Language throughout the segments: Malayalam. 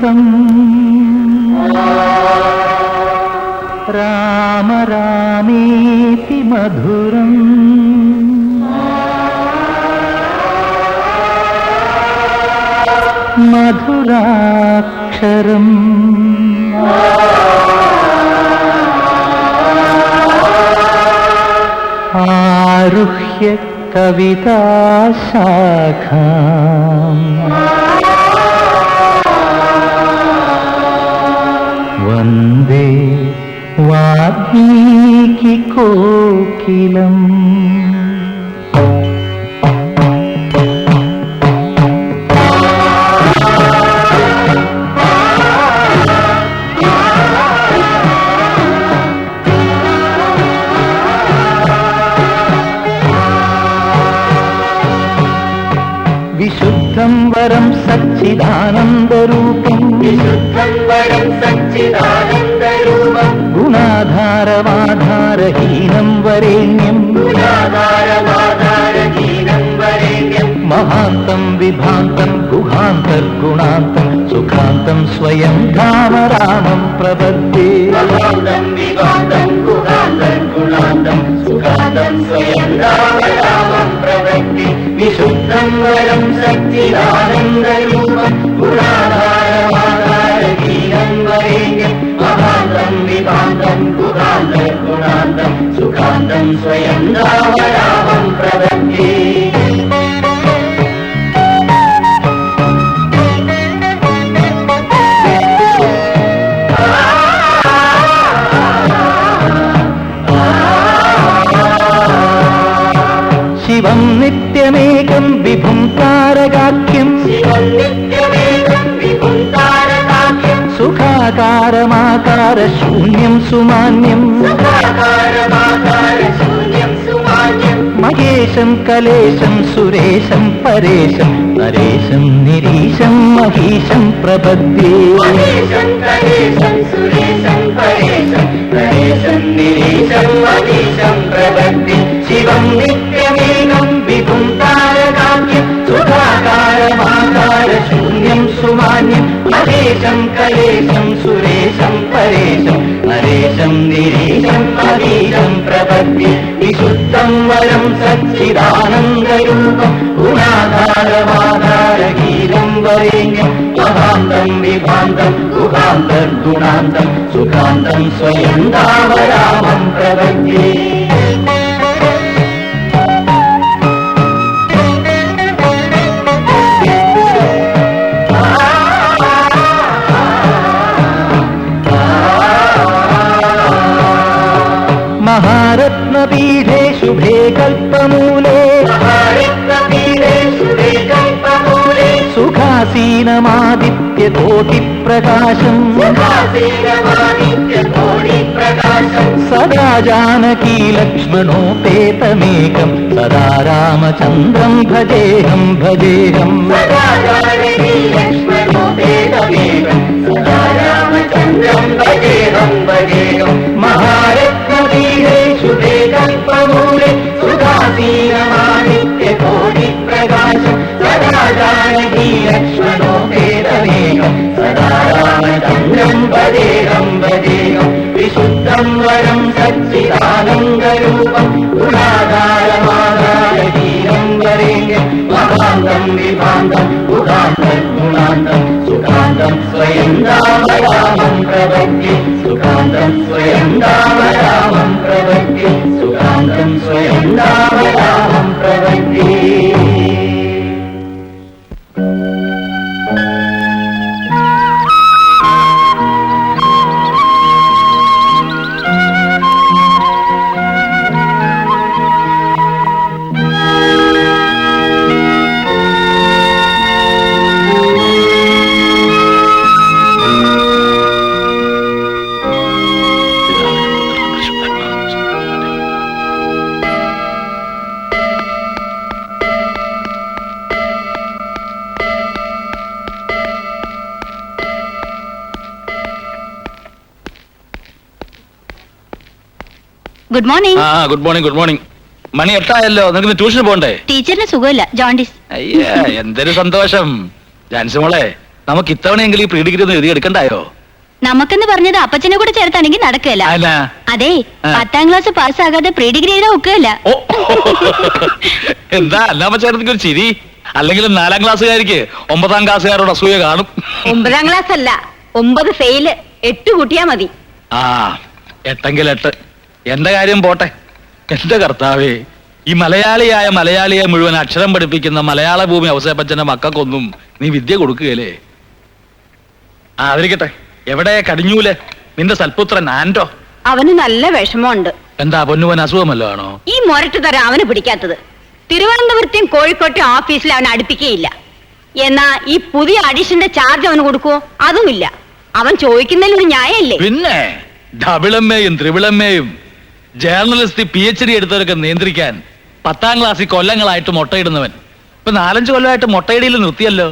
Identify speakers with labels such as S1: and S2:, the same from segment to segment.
S1: पर्यन्तम् राम रामेति मधुरम् मधुराक्षरम् आरुह्य कविताशाखाम् वन्दे वाल्मीकिकोकिलम्। विशुद्धं वरं सच्चिदानन्दरूपं गुणाधारमाधारहीनं वरेण्यं महान्तं विभान्तं गुहान्तर्गुणान्तं सुखान्तं स्वयं धाम रामं प्रपद्ये। विशुद्धं वरं सच्चिदानन्दरूपं गुणाधारमाधारहीनं वरेण्यं महान्तं विभान्तं गुहान्तर्गुणान्तं सुखान्तं स्वयं धाम रामं प्रपद्ये। शिवं नित्यमेकं विभुं तारकाख्यं सुखाकारमाकार शून्यं सुमान्यं महेशं कलेशं सुरेशं परेशं नरेशं निरीशं महीशं प्रपद्ये। शिवं नित्यमेकं विभुं तारकाख्यं सुखाकारमाकार शून्यं सुमान्यं महेशं कलेशं सुरेशं परेशं नरेशं निरीशं महीशं प्रपद्ये। विशुद्धं वरं सच्चिदानन्दरूपं गुणाधारमाधारहीनं वरेण्यं महान्तं विभान्तं गुहान्तर्गुणान्तं सुखान्तं स्वयं धाम रामं प्रपद्ये। महारत्नपीठे शुभे कल्पमूले सुखासीनमादित्यकोटिप्रकाशम् सदा जानकी लक्ष्मणोपेतमेकं सदा रामचन्द्रं भजेऽहं भजेऽहम्। महारत्नपीठे शुभे कल्पमूले सुखासीनमादित्यकोटिप्रकाशम् सदा जानकी लक्ष्मणोपेतमेकं सदा रामचन्द्रं भजेऽहं भजेऽहम्। विशुद्धं वरं सच्चिदानन्दरूपं गुणाधारमाधारहीनं वरेण्यं महान्तं विभान्तं गुहान्तर्गुणान्तं सुखान्तं स्वयं धाम रामं प्रपद्ये। सुखान्तं स्वयं धाम रामं प्रपद्ये। सुखान्तं स्वयं धाम रामं प्रपद्ये।
S2: Good morning.
S3: Good morning good morning. മണി 8 ആയല്ലോ. നിങ്ങൾക്ക് ട്യൂഷന് പോകണ്ടേ?
S2: ടീച്ചറിന് സുഖമില്ല, ജോണ്ടിസ്.
S3: അയ്യേ, എന്തൊരു സന്തോഷം. ജാൻസി മോളെ, നമുക്ക് ഇത്തവണയെങ്കിലും ഈ പ്രീ ഡിഗ്രി ഒന്ന് എഴുതി എടുക്കണ്ടായോ?
S2: നമുക്കെന്ന് പറഞ്ഞത് അപ്പച്ചനെ കൂടെ ചേർത്താണെങ്കിൽ നടക്കുകയല്ല.
S3: അല്ല.
S2: അതെ,
S3: ആ.
S2: 10ാം ക്ലാസ് പാസ്സാകാതെ പ്രീ ഡിഗ്രി എഴുതാൻ ഒക്കുകയല്ല.
S3: ഓ എന്താ അല്ലാമ്മ ചേർത്തിക്ക് ഒരു ചിരി? അല്ലെങ്കിൽ 4ാം ക്ലാസ്സുകാരിക്ക് 9ാം ക്ലാസ്സുകാരോട് അസൂയ കാണും.
S4: 9ാം ക്ലാസ് അല്ല, 9 ഫെയില്, 8 കൂട്ടിയാ മതി.
S3: ആ 8എങ്കിൽ 8. എന്റെ കാര്യം പോട്ടെ. എന്റെ കർത്താവേ, ഈ മലയാളിയെ മുഴുവൻ അക്ഷരം പഠിപ്പിക്കുന്ന മലയാള ഭൂമി ഔസേപ്പച്ചന്റെ മക്കൾക്കൊന്നും നീ വിദ്യ കൊടുക്കുകയല്ലേ? ആ അതിരിക്കട്ടെ, എവിടെ കടിഞ്ഞൂലെ നിന്റെ സൽപുത്രൻ ആൻഡോ?
S4: അവന് നല്ല വിഷമമുണ്ട്.
S3: എന്താ പൊന്നുവൻ അസുഖമല്ലോ ആണോ?
S4: ഈ മൊരട്ട് തരം അവന് പിടിക്കാത്തത്. തിരുവനന്തപുരത്തെയും കോഴിക്കോട്ടെയും ഓഫീസിൽ അവൻ അടുപ്പിക്കുകയില്ല. എന്നാ ഈ പുതിയ അഡീഷന്റെ ചാർജ് അവന് കൊടുക്കുവോ? അതുമില്ല. അവൻ ചോദിക്കുന്നതിൽ ഒരു ന്യായല്ലേ?
S3: പിന്നെ ഡബിളമ്മയും ത്രിപിളമ്മയും ജേർണലിസ്റ്റ് PhD എടുത്തവരൊക്കെ നിയന്ത്രിക്കാൻ 10ാം ക്ലാസ്സിൽ കൊല്ലങ്ങളായിട്ട് മുട്ടയിടുന്നവൻ ഇപ്പൊ 4-5 കൊല്ലമായിട്ട് മുട്ടയിടയിൽ നിർത്തിയല്ലോ.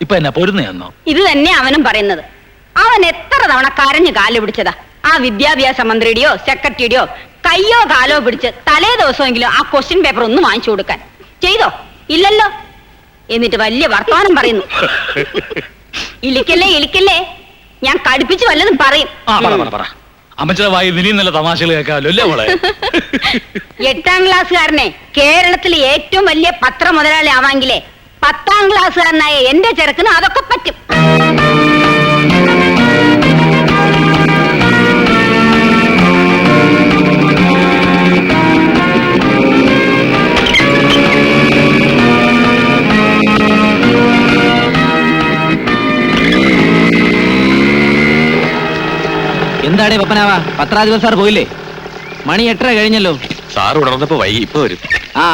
S3: ഇപ്പൊ എന്നാ പൊരുന്നയെന്നോ?
S4: ഇത് തന്നെ അവനും പറയുന്നത്. അവൻ എത്ര തവണ കരഞ്ഞു കാല് പിടിച്ചതാ. ആ വിദ്യാഭ്യാസ മന്ത്രിയുടെയോ സെക്രട്ടറിയുടെയോ കയ്യോ കാലോ പിടിച്ച് തലേ ദിവസമെങ്കിലും ആ ക്വസ്റ്റ്യൻ പേപ്പർ ഒന്ന് വാങ്ങിച്ചു കൊടുക്കാൻ. ചെയ്തോ? ഇല്ലല്ലോ. എന്നിട്ട് വലിയ വർത്തമാനം പറയുന്നു. ഇളിക്കല്ലേ, ഞാൻ കടുപ്പിച്ച് വല്ലതും പറയും.
S3: പറ അമ്മച്ചിയുടെ വായി നിനി നല്ല തമാശകൾ കേൾക്കാമല്ലോ അല്ലേ മോളെ?
S4: 8ാം ക്ലാസ്സുകാരനെ കേരളത്തിലെ ഏറ്റവും വലിയ പത്ര മുതലാളി ആവാങ്കിലേ 10ാം ക്ലാസ്സുകാരനായ എന്റെ ചെറുക്കിന് അതൊക്കെ പറ്റും.
S5: എന്താടേ പപ്പനാവാ, പത്രാധിപർ സാർ പോയില്ലേ? മണി 8:30 കഴിഞ്ഞല്ലോ.
S6: സാർ ഉണർന്നപ്പോ വൈകി, ഇപ്പൊ വരും.
S5: ആ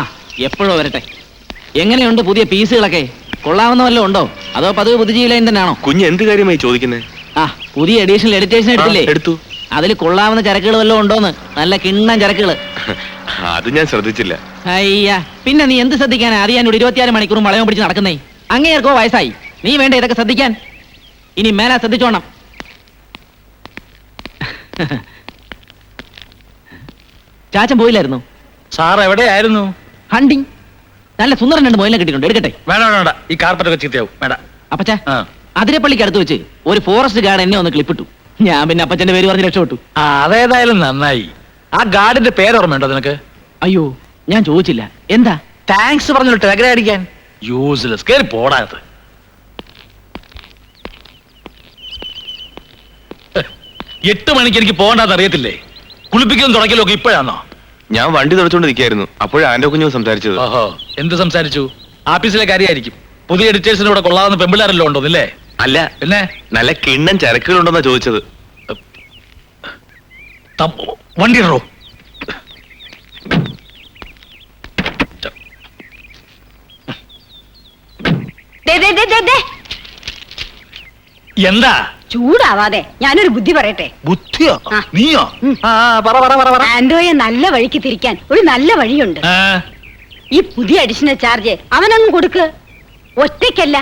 S5: എപ്പോഴോ വരട്ടെ. എങ്ങനെയുണ്ട് പുതിയ പീസുകളൊക്കെ? കൊള്ളാവുന്ന വല്ലതും ഉണ്ടോ? അതോ പതിവ് ബുദ്ധിജീവിലൈൻ തന്നെയാണോ?
S6: കുഞ്ഞ് എന്ത് കാര്യമായി ചോദിക്കുന്നത്?
S5: ആ പുതിയ എഡീഷണൽ എഡിറ്റേഷൻ എടുത്തില്ലേ?
S6: എടുത്തു.
S5: അതിൽ കൊള്ളാവുന്ന ചരക്കുകൾ വല്ലതും ഉണ്ടോന്ന്? നല്ല കിണ്ണൻ ചരക്കുകള്.
S6: അത് ഞാൻ ശ്രദ്ധിച്ചില്ല.
S5: അയ്യ, പിന്നെ നീ എന്ത് ശ്രദ്ധിക്കാനാ? അറിയാനോട് 24 മണിക്കൂറും വളയം പിടിച്ച് നടക്കുന്നേ. അങ്ങേർക്കോ വയസ്സായി, നീ വേണ്ട ഇതൊക്കെ ശ്രദ്ധിക്കാൻ? ഇനി മേലാ ശ്രദ്ധിച്ചോണം. ചാച്ചൻ പോയില്ലായിരുന്നു?
S3: സാർ എവിടെയായിരുന്നു?
S5: ഹണ്ടിങ്. നല്ല സുന്ദരൻ 2 മൊയിലിനെ കിട്ടിയിട്ടുണ്ട്, എടുക്കട്ടെ?
S3: വേണ്ട, ഈ കാർപ്പറ്റൊക്കെ ചീത്തയാവും, വേണ്ട.
S5: അപ്പച്ചാ,
S3: ആ.
S5: അതിരപ്പള്ളിക്ക് അടുത്ത് വെച്ച് ഒരു ഫോറസ്റ്റ് ഗാർഡ് എന്നെ ഒന്ന് ക്ലിപ്പിട്ടു. ഞാൻ പിന്നെ അപ്പച്ചന്റെ പേര് പറഞ്ഞ് രക്ഷപ്പെട്ടു.
S3: ആ അതേതായാലും നന്നായി. ആ ഗാർഡിന്റെ പേര് ഓർമ്മയുണ്ടോ നിനക്ക്?
S5: അയ്യോ, ഞാൻ ചോദിച്ചില്ല. എന്താ?
S3: താങ്ക്സ് പറഞ്ഞൊരു ടെലഗ്രാം അടിക്കാൻ. യൂസ്ലെസ്. കേറി പോടാത്. 8 മണിക്ക് എനിക്ക് പോകണ്ടെന്ന് അറിയത്തില്ലേ? കുളിപ്പിക്കലും തുടക്കലും ഒക്കെ ഇപ്പോഴാണോ?
S6: ഞാൻ വണ്ടി തുടച്ചുകൊണ്ട് നിൽക്കായിരുന്നു, അപ്പോഴാണ് ആൻഡോ കുഞ്ഞു സംസാരിച്ചത്.
S3: ഓഹോ, എന്ത് സംസാരിച്ചു? ആഫീസിലെ കാര്യമായിരിക്കും. പുതിയ എഡിറ്റേഴ്സിന് ഇവിടെ കൊള്ളാവുന്ന പെമ്പിള്ളാരല്ലോ ഉണ്ടോന്നില്ലേ?
S6: അല്ല,
S3: പിന്നെ
S6: നല്ല കിണ്ണൻ ചരക്കുകളുണ്ടെന്നാ ചോദിച്ചത്.
S3: വണ്ടി ഇടോ. എന്താ?
S4: ചൂടാവാതെ ഞാനൊരു ബുദ്ധി പറയട്ടെ.
S3: ബുദ്ധിയോ?
S4: ആ.
S3: നീയോ? ആ പറ.
S4: ആൻഡോയെ നല്ല വഴിക്ക് തിരിക്കാൻ ഒരു നല്ല വഴിയുണ്ട്.
S3: ആ,
S4: ഈ പുതിയ അഡീഷണൽ ചാർജ് അവനങ്ങ് കൊടുക്ക്. ഒറ്റയ്ക്കല്ല,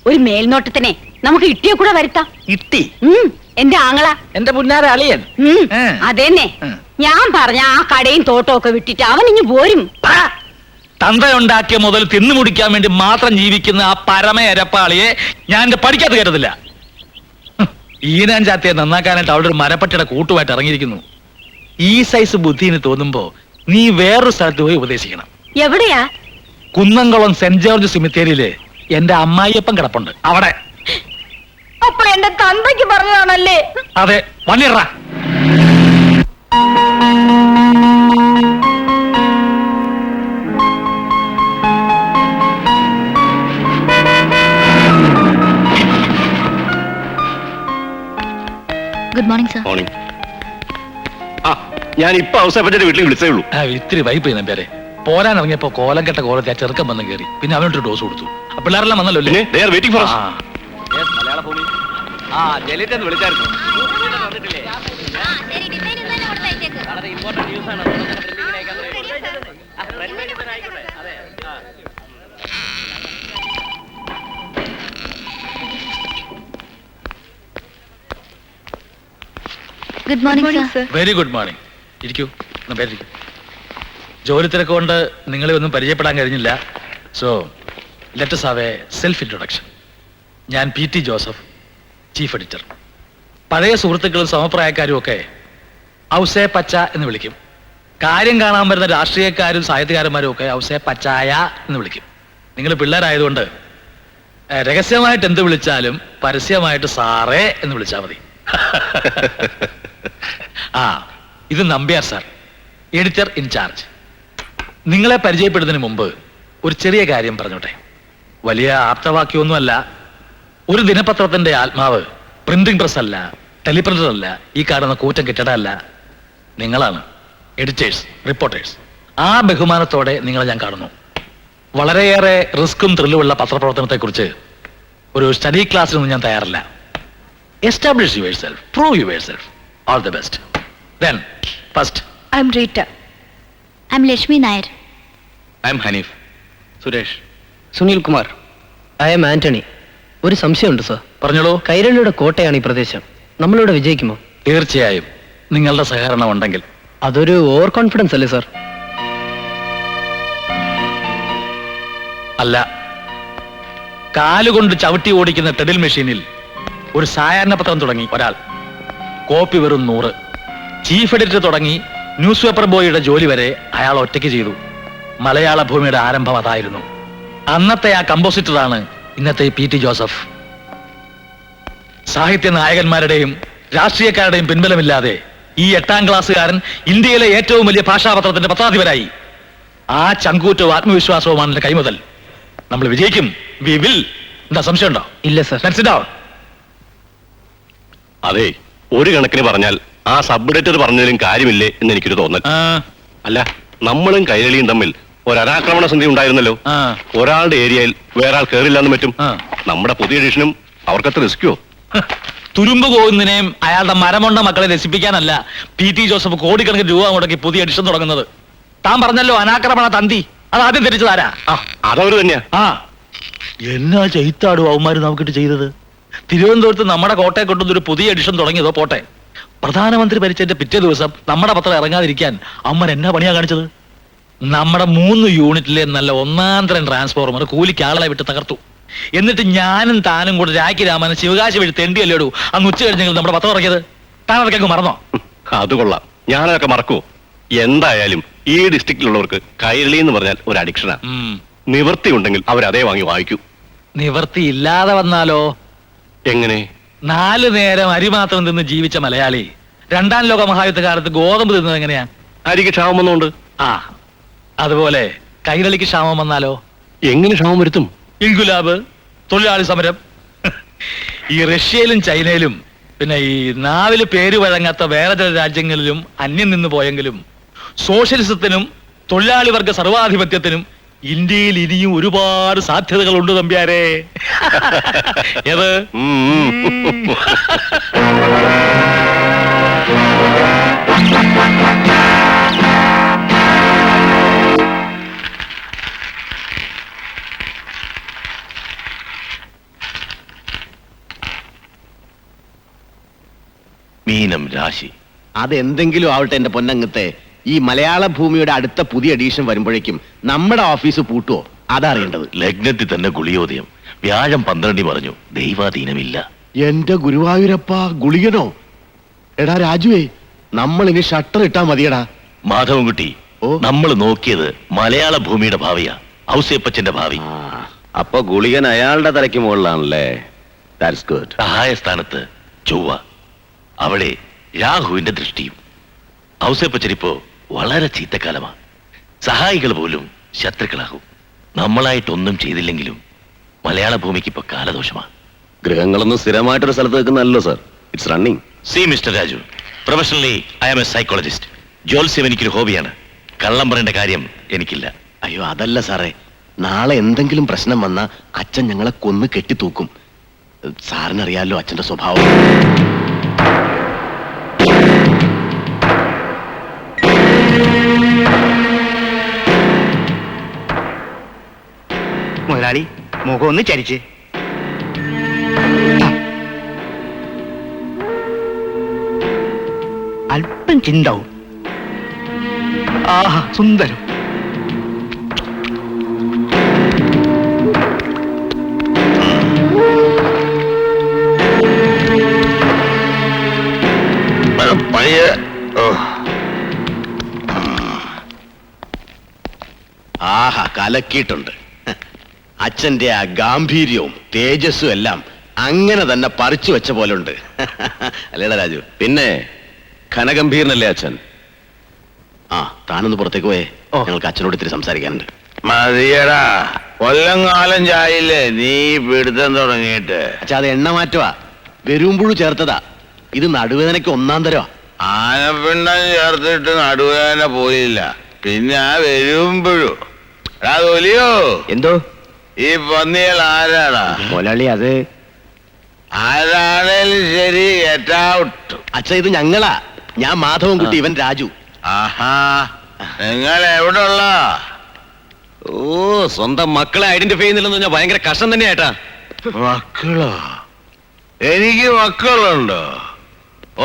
S4: ഒരു മേൽനോട്ടത്തിനെ നമുക്ക് ഇട്ടിയെ കൂടെ വരുത്താം.
S3: ഇട്ടി?
S4: എന്റെ ആങ്ങള.
S3: എന്റെ പുന്നാര അളിയൻ.
S4: അതെന്നെ. ഞാൻ പറഞ്ഞ ആ കടയും തോട്ടവും ഒക്കെ വിട്ടിട്ട് അവൻ ഇഞ്ഞു പോരും.
S3: തന്തയുണ്ടാക്കിയ മുതൽ തിന്നു മുടിക്കാൻ വേണ്ടി മാത്രം ജീവിക്കുന്ന ആ പരമയരപ്പാളിയെ ഞാൻ എന്റെ പഠിക്കാത്ത കരുതില്ല. ഈനാൻ ചാത്തിയെ നന്നാക്കാനായിട്ട് അവിടെ ഒരു മരപ്പട്ടിയുടെ കൂട്ടുമായിട്ട് ഇറങ്ങിയിരിക്കുന്നു. ഈ സൈസ് ബുദ്ധിന് തോന്നുമ്പോ നീ വേറൊരു സ്ഥലത്ത് പോയി ഉപദേശിക്കണം.
S4: എവിടെയാ?
S3: കുന്നംകുളം സെന്റ് ജോർജ് സിമിത്തേരിയില് എന്റെ അമ്മായിയപ്പൻ കിടപ്പുണ്ട്, അവിടെ.
S4: അപ്പൊ എന്റെ തന്തയ്ക്ക് പറഞ്ഞതാണല്ലേ?
S3: അതെ, വന്നിട.
S2: Good morning sir.
S6: മോർണിംഗ്. ആ ഞാൻ ഇപ്പൊ ഔസേപ്പച്ചന്റെ വീട്ടിൽ വിളിച്ചേ ഉള്ളൂ.
S3: ഇത്തിരി വൈപ്പ് ചെയ്യുന്ന പേരെ പോരാൻ ഇറങ്ങിയപ്പോ കോലം കെട്ട കോലത്തെ ആ ചെറുക്കം വന്ന് കയറി. പിന്നെ അവനൊരു ഡോസ് കൊടുത്തു. ആ പിള്ളേരെല്ലാം വന്നല്ലോ അല്ലേ?
S6: They are waiting for us.
S5: മലയാള ഭൂമി. ആ ജലിറ്റെന്ന് വിളിച്ചായിരുന്നു. വളരെ ഇമ്പോർട്ടന്റ് ന്യൂസ് ആണ്.
S2: Good morning sir.
S3: Very good morning. ഇരിക്കൂ, പേരിരിക്കൂ. ജോലി തിരക്കുകൊണ്ട് നിങ്ങളെ ഒന്നും പരിചയപ്പെടാൻ കഴിഞ്ഞില്ല. So let us have a self introduction. ഞാൻ PT ജോസഫ്, ചീഫ് എഡിറ്റർ. പഴയ സുഹൃത്തുക്കളും സമപ്രായക്കാരും ഒക്കെ ഔസേ പച്ച എന്ന് വിളിക്കും. കാര്യം കാണാൻ വരുന്ന രാഷ്ട്രീയക്കാരും സാഹിത്യകാരന്മാരും ഒക്കെ ഔസേ പച്ചായ എന്ന് വിളിക്കും. നിങ്ങൾ പിള്ളേരായതുകൊണ്ട് രഹസ്യമായിട്ട് എന്ത് വിളിച്ചാലും പരസ്യമായിട്ട് സാറേ എന്ന് വിളിച്ചാൽ മതി. ആ, ഇത് നമ്പ്യാർ സാർ, എഡിറ്റർ ഇൻചാർജ്. നിങ്ങളെ പരിചയപ്പെടുന്നതിന് മുമ്പ് ഒരു ചെറിയ കാര്യം പറഞ്ഞോട്ടെ. വലിയ ആപ്തവാക്യമൊന്നുമല്ല. ഒരു ദിനപത്രത്തിന്റെ ആത്മാവ് പ്രിന്റിംഗ് പ്രസ് അല്ല, ടെലിപ്രിന്റർ അല്ല, ഈ കാണുന്ന കൂറ്റൻ കെട്ടിടമല്ല. നിങ്ങളാണ് എഡിറ്റേഴ്സ്, റിപ്പോർട്ടേഴ്സ്. ആ ബഹുമാനത്തോടെ നിങ്ങളെ ഞാൻ കാണുന്നു. വളരെയേറെ റിസ്ക്കും ത്രില്ലുമുള്ള പത്രപ്രവർത്തനത്തെക്കുറിച്ച് ഒരു സ്റ്റഡി ക്ലാസ്സിനൊന്നും ഞാൻ തയ്യാറല്ല. Establish yourself, prove yourself. All the best. Then first
S2: I am Reeta. I am Lakshmi Nair.
S6: I am Hanif. Suresh.
S7: Sunil Kumar. I am Antony. ഒരു സംശയമുണ്ട് സർ.
S3: പറഞ്ഞോളൂ.
S7: കൈരളിയുടെ കോട്ടയാണ് ഈ പ്രദേശം. നമ്മളിവിടെ വിജയിക്കുമോ?
S3: തീർച്ചയായും നിങ്ങളുടെ സഹകരണം ഉണ്ടെങ്കിൽ.
S7: അതൊരു ഓവർ കോൺഫിഡൻസ് അല്ലേ സർ?
S3: അല്ല, കാലുകൊണ്ട് ചവിട്ടി ഓടിക്കുന്ന ടെഡിൽ മെഷീനിൽ ഒരു സായാഹ്ന പത്രം തുടങ്ങി ഒരാൾ. കോപ്പി വെറും 100. ചീഫ് എഡിറ്റർ തുടങ്ങി ന്യൂസ് പേപ്പർ ബോയിയുടെ ജോലി വരെ അയാൾ ഒറ്റയ്ക്ക് ചെയ്തു. മലയാള ഭൂമിയുടെ ആരംഭം അതായിരുന്നു. അന്നത്തെ ആ കമ്പോസിറ്ററാണ് ഇന്നത്തെ PT ജോസഫ്. സാഹിത്യ നായകന്മാരുടെയും രാഷ്ട്രീയക്കാരുടെയും പിൻബലമില്ലാതെ ഈ 8ാം ക്ലാസ്സുകാരൻ ഇന്ത്യയിലെ ഏറ്റവും വലിയ ഭാഷാപത്രത്തിന്റെ പത്രാധിപരായി. ആ ചങ്കൂറ്റവും ആത്മവിശ്വാസവുമാണ് എന്റെ കൈമുതൽ. നമ്മൾ വിജയിക്കും. We will. എന്താ സംശയമുണ്ടോ?
S7: ഇല്ല സർ.
S6: അതെ, ഒരു കണക്കിന് പറഞ്ഞാൽ ആ സബ് എഡിറ്റർ പറഞ്ഞതിലും കാര്യമില്ലേ എന്ന് എനിക്കൊരു തോന്നൽ. അല്ല, നമ്മളും കൈരളിയും തമ്മിൽ ഒരാക്രമണ സന്ധി ഉണ്ടായിരുന്നല്ലോ. ഒരാളുടെ ഏരിയയിൽ വേറെ ആൾ കയറില്ലാന്ന് പറ്റും. നമ്മുടെ പുതിയ എഡിഷനും അവർക്കത്ര റിസ്ക്കോ?
S3: തുരുമ്പ് പോകുന്നതിനെയും അയാളുടെ മരമൊണ്ട മക്കളെ രസിപ്പിക്കാനല്ല PT ജോസഫ് കോടിക്കണക്കിന് രൂപ മുടക്കി പുതിയ എഡിഷൻ തുടങ്ങുന്നത്. താൻ പറഞ്ഞല്ലോ അനാക്രമണ തന്തി. അത് ആദ്യം ധരിച്ചതാരാ?
S6: അതവര് തന്നെയാ.
S3: എന്നാ ചെയ്ത്താടും അവന്മാര് നമുക്കിട്ട് ചെയ്തത്. തിരുവനന്തപുരത്ത് നമ്മുടെ കോട്ടയെ കൊണ്ടുവന്നൊരു പുതിയ എഡിഷൻ തുടങ്ങിയതോ പോട്ടെ, പ്രധാനമന്ത്രി ഭരിച്ചതിന്റെ പിറ്റേ ദിവസം നമ്മുടെ പത്രം ഇറങ്ങാതിരിക്കാൻ അമ്മൻ എന്നാ പണിയാ കാണിച്ചത്? നമ്മുടെ 3 യൂണിറ്റിലെ നല്ല ഒന്നാന്തരം ട്രാൻസ്ഫോർമർ കൂലിക്ക് ആളെ വിട്ട് തകർത്തു. എന്നിട്ട് ഞാനും താനും കൂടെ രാഖി രാമനും ശിവകാശി വഴി തെണ്ടിയല്ലേടൂ അന്ന് ഉച്ച കഴിഞ്ഞെങ്കിൽ നമ്മുടെ പത്രം ഇറക്കിയത്. താൻ അതൊക്കെ മറന്നോ?
S6: അത് കൊള്ളാം, ഞാനതൊക്കെ മറക്കൂ. എന്തായാലും ഈ ഡിസ്ട്രിക്റ്റിലുള്ളവർക്ക് കൈരളി എന്ന് പറഞ്ഞാൽ ഒരു അഡിക്ഷനാ. നിവൃത്തി ഉണ്ടെങ്കിൽ അവരതേ വാങ്ങി വായിക്കൂ.
S3: നിവൃത്തി ഇല്ലാതെ വന്നാലോ?
S6: എങ്ങനെ?
S3: 4 നേരം അരി മാത്രം തിന്ന് ജീവിച്ച മലയാളി 2ാം ലോക മഹായുദ്ധ കാലത്ത് ഗോതമ്പ് തിന്നത് എങ്ങനെയാ?
S6: അരിക്ക് ക്ഷാമം വന്നുകൊണ്ട്.
S3: അതുപോലെ കൈരളിക്ക് ക്ഷാമം വന്നാലോ?
S6: എങ്ങനെ ക്ഷാമം വരുത്തും?
S3: ഇൻകുലാബ്, തൊഴിലാളി സമരം. ഈ റഷ്യയിലും ചൈനയിലും പിന്നെ ഈ നാവില് പേര് വഴങ്ങാത്ത വേറെ ചില രാജ്യങ്ങളിലും അന്യം നിന്ന് പോയെങ്കിലും സോഷ്യലിസത്തിനും തൊഴിലാളി വർഗ സർവാധിപത്യത്തിനും ഇന്ത്യയിൽ ഇനിയും ഒരുപാട് സാധ്യതകളുണ്ട് തമ്പ്യാരെ. ഏത്?
S8: മീനം രാശി.
S9: അതെന്തെങ്കിലും ആവട്ടെ എന്റെ പൊന്നങ്ങത്തെ. ഈ മലയാള ഭൂമിയുടെ അടുത്ത പുതിയ എഡിഷൻ വരുമ്പോഴേക്കും നമ്മുടെ ഓഫീസ് പൂട്ടുവോ? അതറിയേണ്ടത്.
S8: ലഗ്നത്തിൽ തന്നെ ഗുളിയോദയം. വ്യാഴം 12 പറഞ്ഞു. ദൈവാധീനമില്ല.
S9: എന്റെ ഗുരുവായൂരപ്പ, ഗുളികനോ? എടാ രാജുവേ, നമ്മൾ ഇനി ഷട്ടർ ഇട്ടാ മതിയടാ.
S8: മാധവൻകുട്ടി, നമ്മൾ നോക്കിയത് മലയാള ഭൂമിയുടെ ഭാവിയാ, ഔസേപ്പച്ചന്റെ ഭാവി.
S9: അപ്പൊ ഗുളികൻ അയാളുടെ തലയ്ക്ക് മുകളിലാണല്ലേ? That's good.
S8: സഹായ സ്ഥാനത്ത് ചൊവ്വ, അവിടെ രാഹുവിന്റെ ദൃഷ്ടിയും. ഔസേപ്പച്ചനിപ്പോ വളരെ ചീത്തക്കാലമാ. സഹായികൾ പോലും ശത്രുക്കളാകും. നമ്മളായിട്ടൊന്നും ചെയ്തില്ലെങ്കിലും മലയാള ഭൂമിക്ക് ഇപ്പൊ കാലദോഷമാ.
S9: ഗ്രഹങ്ങളൊന്നും സ്ഥിരമായിട്ടൊരു സ്ഥലത്ത് നിൽക്കുന്നല്ലോ sir. It's running.
S8: See Mister Raju, professionally I am a psychologist. ജോത്സ്യം എനിക്കൊരു ഹോബിയാണ്. കള്ളം പറയേണ്ട കാര്യം എനിക്കില്ല.
S9: അയ്യോ അതല്ല സാറേ, നാളെ എന്തെങ്കിലും പ്രശ്നം വന്നാ അച്ഛൻ ഞങ്ങളെ കൊന്ന് കെട്ടിത്തൂക്കും. സാറിനറിയാലോ അച്ഛന്റെ സ്വഭാവം.
S1: മുതലാളി, മുഖം ഒന്ന് ചരിച്ച്. അല്പം ചിന്താവും. ആഹാ, സുന്ദരം.
S9: ആഹാ കലക്കിയിട്ടുണ്ട്. അച്ഛന്റെ ആ ഗാംഭീര്യവും തേജസ്സും എല്ലാം അങ്ങനെ തന്നെ പറിച്ചു വെച്ച പോലുണ്ട്. അല്ലേടാ രാജു?
S6: പിന്നെ ഘനഗംഭീരനല്ലേ അച്ഛൻ?
S9: ആ താനൊന്ന് പുറത്തേക്ക് പോയേ, ഞങ്ങൾക്ക് അച്ഛനോട് ഇത്തിരി സംസാരിക്കാനുണ്ട്.
S10: മതിയടാ, കൊല്ലം കാലം ചായില്ലേ നീ പിടുത്തം തുടങ്ങിയിട്ട്.
S9: അച്ഛാ അത് എണ്ണ മാറ്റുവാ, വെരുമ്പുഴു ചേർത്തതാ. ഇത് നടുവേദനയ്ക്ക് ഒന്നാം തരവാ.
S10: ആനപ്പിണ്ടം ചേർത്തിട്ട് നടുവേദന പോയില്ല, പിന്നെ ആ വരുമ്പോഴു തൊലിയോ.
S7: എന്തോ
S10: ഈ പന്നികൾ ആരാടാ?
S7: മുതലാളി അത്
S10: ആരാണേലും ശരി, ഗെറ്റ് ഔട്ട്.
S9: അച്ഛാ ഇത് ഞങ്ങളാ. ഞാൻ മാധവൻ കുട്ടി, ഇവൻ രാജു.
S10: ആഹാ, നിങ്ങൾ എവിടെ ഉള്ള?
S6: ഓ, സ്വന്തം മക്കളെ ഐഡന്റിഫൈ ചെയ്യുന്നില്ലെന്ന് പറഞ്ഞാൽ ഭയങ്കര കഷ്ടം തന്നെയായിട്ടാ.
S10: മക്കളോ? എനിക്ക് മക്കളുണ്ടോ?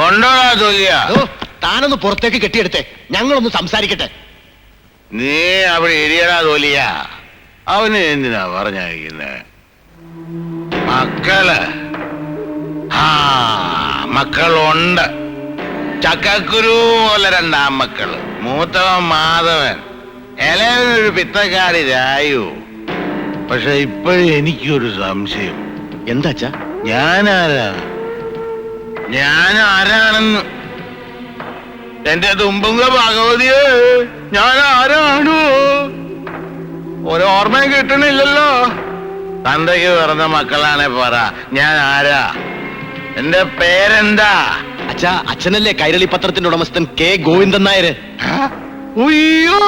S10: ഉണ്ടോടാ തൊലിയ?
S9: ഓ, താനൊന്ന് പുറത്തേക്ക് കെട്ടിയെടുത്തേ, ഞങ്ങളൊന്ന് സംസാരിക്കട്ടെ.
S10: നീ അവിടെ ഇരിയടാ തൊലിയ. അവന് എന്തിനാ പറഞ്ഞയക്കുന്നത്? മക്കള്? ആ, മക്കളുണ്ട്. ചക്കക്കുരു പോലെ രണ്ടാം മക്കള്. മൂത്തവൻ മാധവൻ, ഇളയവനൊരു പിത്തക്കാരി രായു. പക്ഷെ ഇപ്പോഴും എനിക്കൊരു സംശയം.
S9: എന്താ അച്ഛാ?
S10: ഞാനാരാണെന്ന് എന്റെ തുമ്പുങ്ക ഭഗവതിയെ, ഞാൻ ആരാണോ ഒരോർമ്മയും കിട്ടണില്ലല്ലോ. തന്തയ്ക്ക് പിറന്ന മക്കളാണെ പറ, ഞാൻ ആരാ? എന്റെ പേരെന്താ?
S9: അച്ഛാ അച്ഛനല്ലേ കൈരളി പത്രത്തിന്റെ ഉടമസ്ഥൻ കെ ഗോവിന്ദൻ നായര്?
S10: ഉയ്യോ,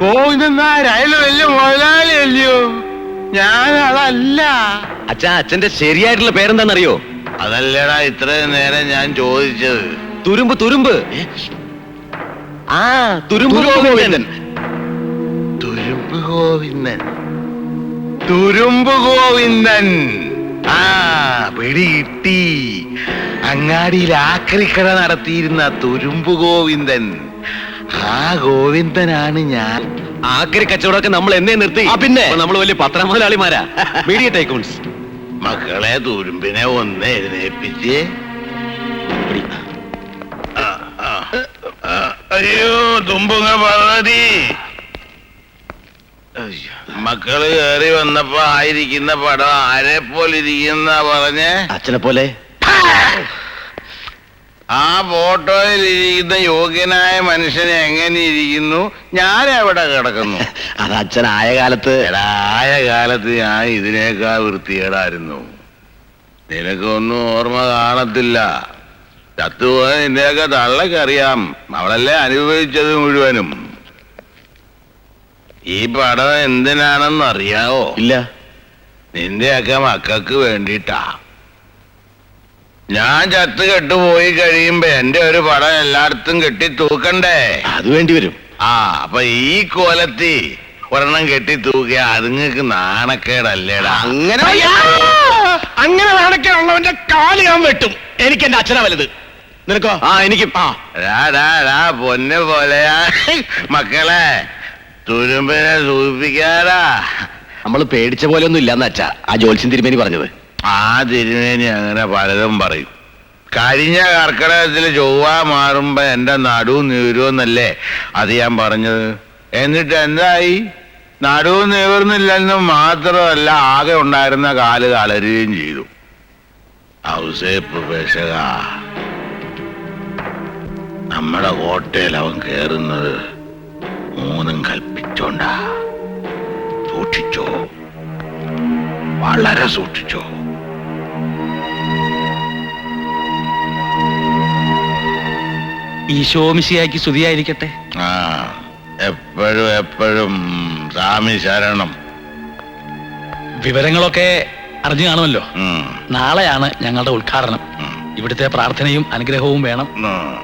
S10: ഗോവിന്ദൻ നായർ അയല് വലിയ മുതലാളിയല്ലയോ? ഞാൻ അതല്ല.
S6: അച്ഛാ അച്ഛന്റെ ശരിയായിട്ടുള്ള പേരെന്താണെന്നറിയോ?
S10: അതല്ലടാ ഇത്രയും നേരം ഞാൻ ചോദിച്ചത്.
S6: തുരുമ്പ് തുരുമ്പ്. ആ തുരുമ്പ് ഗോവിന്ദൻ.
S10: തുരുമ്പ് ഗോവിന്ദൻ, തുരുമ്പ് ഗോവിന്ദൻ. ആ, പിടികിട്ടി. അങ്ങാടിയിൽ ആക്രിക്കട നടത്തിയിരുന്ന തുരുമ്പ് ഗോവിന്ദൻ. ആ ഗോവിന്ദനാണ് ഞാൻ.
S6: ആക്രി കച്ചവടമൊക്കെ നമ്മൾ എന്നെ നിർത്തി.
S9: പിന്നെ
S6: നമ്മൾ വലിയ പത്രമുതലാളിമാരാ, മീഡിയ ടൈക്കൂൺസ്.
S10: മക്കളെ, തുരുമ്പിനെ ഒന്ന് എഴുന്നേൽപ്പിച്ച്. അയ്യോ, തുമ്പുങ്ങ പദ്ധതി. മക്കള് കയറി വന്നപ്പോ ആയിരിക്കുന്ന പടം ആരെ പോലെ ഇരിക്കുന്ന പറഞ്ഞേ?
S9: അച്ഛനെ പോലെ.
S10: ആ ഫോട്ടോയിൽ ഇരിക്കുന്ന യോഗ്യനായ മനുഷ്യനെ എങ്ങനെ ഇരിക്കുന്നു, ഞാൻ എവിടെ കിടക്കുന്നു?
S9: അത് അച്ഛനായ കാലത്ത്.
S10: ആയ കാലത്ത് ഞാൻ ഇതിനേക്കാൾ വൃത്തികേടായിരുന്നു. നിനക്കൊന്നും ഓർമ്മ കാണത്തില്ല. ചത്തുപോയ നിന്റെയൊക്കെ തള്ളക്കറിയാം, അവളല്ലേ അനുഭവിച്ചത് മുഴുവനും. ഈ പടം എന്തിനാണെന്ന് അറിയാവോ?
S9: ഇല്ല.
S10: നിന്റെയൊക്കെ മക്കൾക്ക് വേണ്ടിട്ടാ. ഞാൻ ചത്ത് കെട്ടുപോയി കഴിയുമ്പോ എന്റെ ഒരു പടം എല്ലായിടത്തും കെട്ടി തൂക്കണ്ടേ?
S9: അത് വേണ്ടി വരും.
S10: ആ, അപ്പൊ ഈ കോലത്തി ഒരെണ്ണം കെട്ടി തൂക്കിയ അതുങ്ങൾക്ക് നാണക്കേടല്ലേടാ?
S9: അങ്ങനെ നാണക്കേടുള്ളവന്റെ കാല് ഞാൻ വെട്ടും. എനിക്ക് എന്റെ അച്ഛനാ വലുത്. നിനക്കോ?
S6: ആ എനിക്കും.
S10: പൊന്ന് പോലെയാ. മക്കളെ, തുരുമ്പിനെ സൂചിപ്പിക്കാടാ.
S9: നമ്മൾ പേടിച്ച പോലെ ഒന്നും ഇല്ലാന്ന് അച്ഛാ ആ ജോത്സ്യൻ തിരുമേനി പറഞ്ഞത്.
S10: ആ തിരുമേനി അങ്ങനെ പലതും പറയും. കഴിഞ്ഞ കർക്കിടകത്തിൽ ചൊവ്വ മാറുമ്പോ എന്റെ നടുവും നീരുമെന്നല്ലേ അത് ഞാൻ പറഞ്ഞത്. എന്നിട്ട് എന്തായി? നടുവും നീർന്നില്ലെന്ന് മാത്രമല്ല, ആകെ ഉണ്ടായിരുന്ന കാല് കളരുകയും ചെയ്തു. ഔസേപ്പ് പേശക, നമ്മുടെ കോട്ടയിൽ അവൻ കേറുന്നത് മൂന്നും കൽപ്പിച്ചോണ്ടാ. സൂക്ഷിച്ചോ, വളരെ സൂക്ഷിച്ചോ.
S3: ഈശോമിശിയാക്കി സ്തുതിയായിരിക്കട്ടെ.
S10: ആ, എപ്പോഴും എപ്പോഴും സ്വാമി ശരണം.
S3: വിവരങ്ങളൊക്കെ അറിഞ്ഞു കാണുമല്ലോ.
S10: ഉം,
S3: നാളെയാണ് ഞങ്ങളുടെ ഉദ്ഘാടനം.
S10: ഉം,
S3: ഇവിടുത്തെ പ്രാർത്ഥനയും അനുഗ്രഹവും വേണം.
S10: ഉം.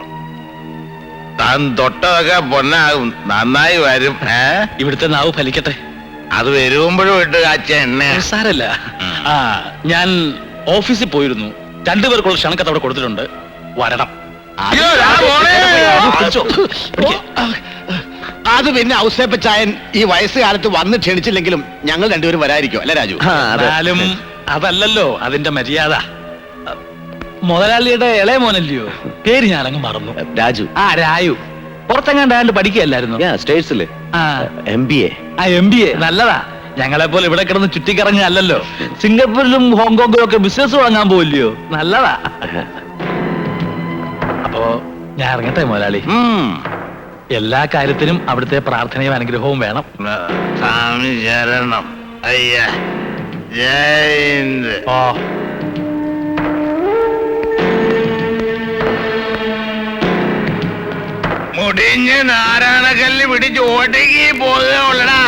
S10: താൻ തൊട്ടതൊക്കെ പൊന്നാകും, നന്നായി വരും.
S3: ഇവിടുത്തെ നാവ് ഫലിക്കട്ടെ.
S10: അത് വരുമ്പോഴും ഇട്ട് കാച്ച എണ്ണ.
S3: സാരല്ല. ആ, ഞാൻ ഓഫീസിൽ പോയിരുന്നു. 2 പേർക്കുള്ള ക്ഷണക്കത്ത് അവിടെ കൊടുത്തിട്ടുണ്ട്, വരണം.
S10: അയ്യോ, ദാ പോണേ.
S3: പിടിച്ചോ, പിടിക്ക്.
S9: അത് പിന്നെ ഔസേപ്പച്ചായൻ ഈ വയസ്സുകാലത്ത് വന്ന് ക്ഷണിച്ചില്ലെങ്കിലും ഞങ്ങൾ രണ്ടുപേരും വരായിരിക്കും അല്ലെ രാജു?
S3: എന്നാലും അതല്ലല്ലോ അതിന്റെ മര്യാദ. മുതലാളിയുടെ ഇളയ മോനല്ലയോ? പേര് ഞാനങ്ങ് മറന്നു.
S7: രാജു.
S3: ആ രായു. പുറത്തെങ്ങാണ്ട് പഠിക്കുകയല്ലായിരുന്നു?
S7: സ്റ്റേറ്റ്സില്
S3: ആ
S7: MBA.
S3: ആ MBA നല്ലതാ. ഞങ്ങളെ പോലെ ഇവിടെ കിടന്ന് ചുറ്റിക്കറങ്ങല്ലോ. സിംഗപ്പൂരിലും ഹോങ്കോങ്ങിലും ഒക്കെ ബിസിനസ് തുടങ്ങാൻ പോവില്ലയോ? നല്ലതാ. അപ്പോ ഞാൻ ഇറങ്ങട്ടെ മുതലാളി. എല്ലാ കാര്യത്തിനും അവിടുത്തെ പ്രാർത്ഥനയും അനുഗ്രഹവും വേണം.
S10: സ്വാമി ശരണം. അയ്യ ജയ്.
S3: ഓ
S10: മുടിഞ്ഞ് നാരായണക്കല്ല് പിടിച്ച് ഓട്ടേക്ക് പോകുകയുള്ളടാ.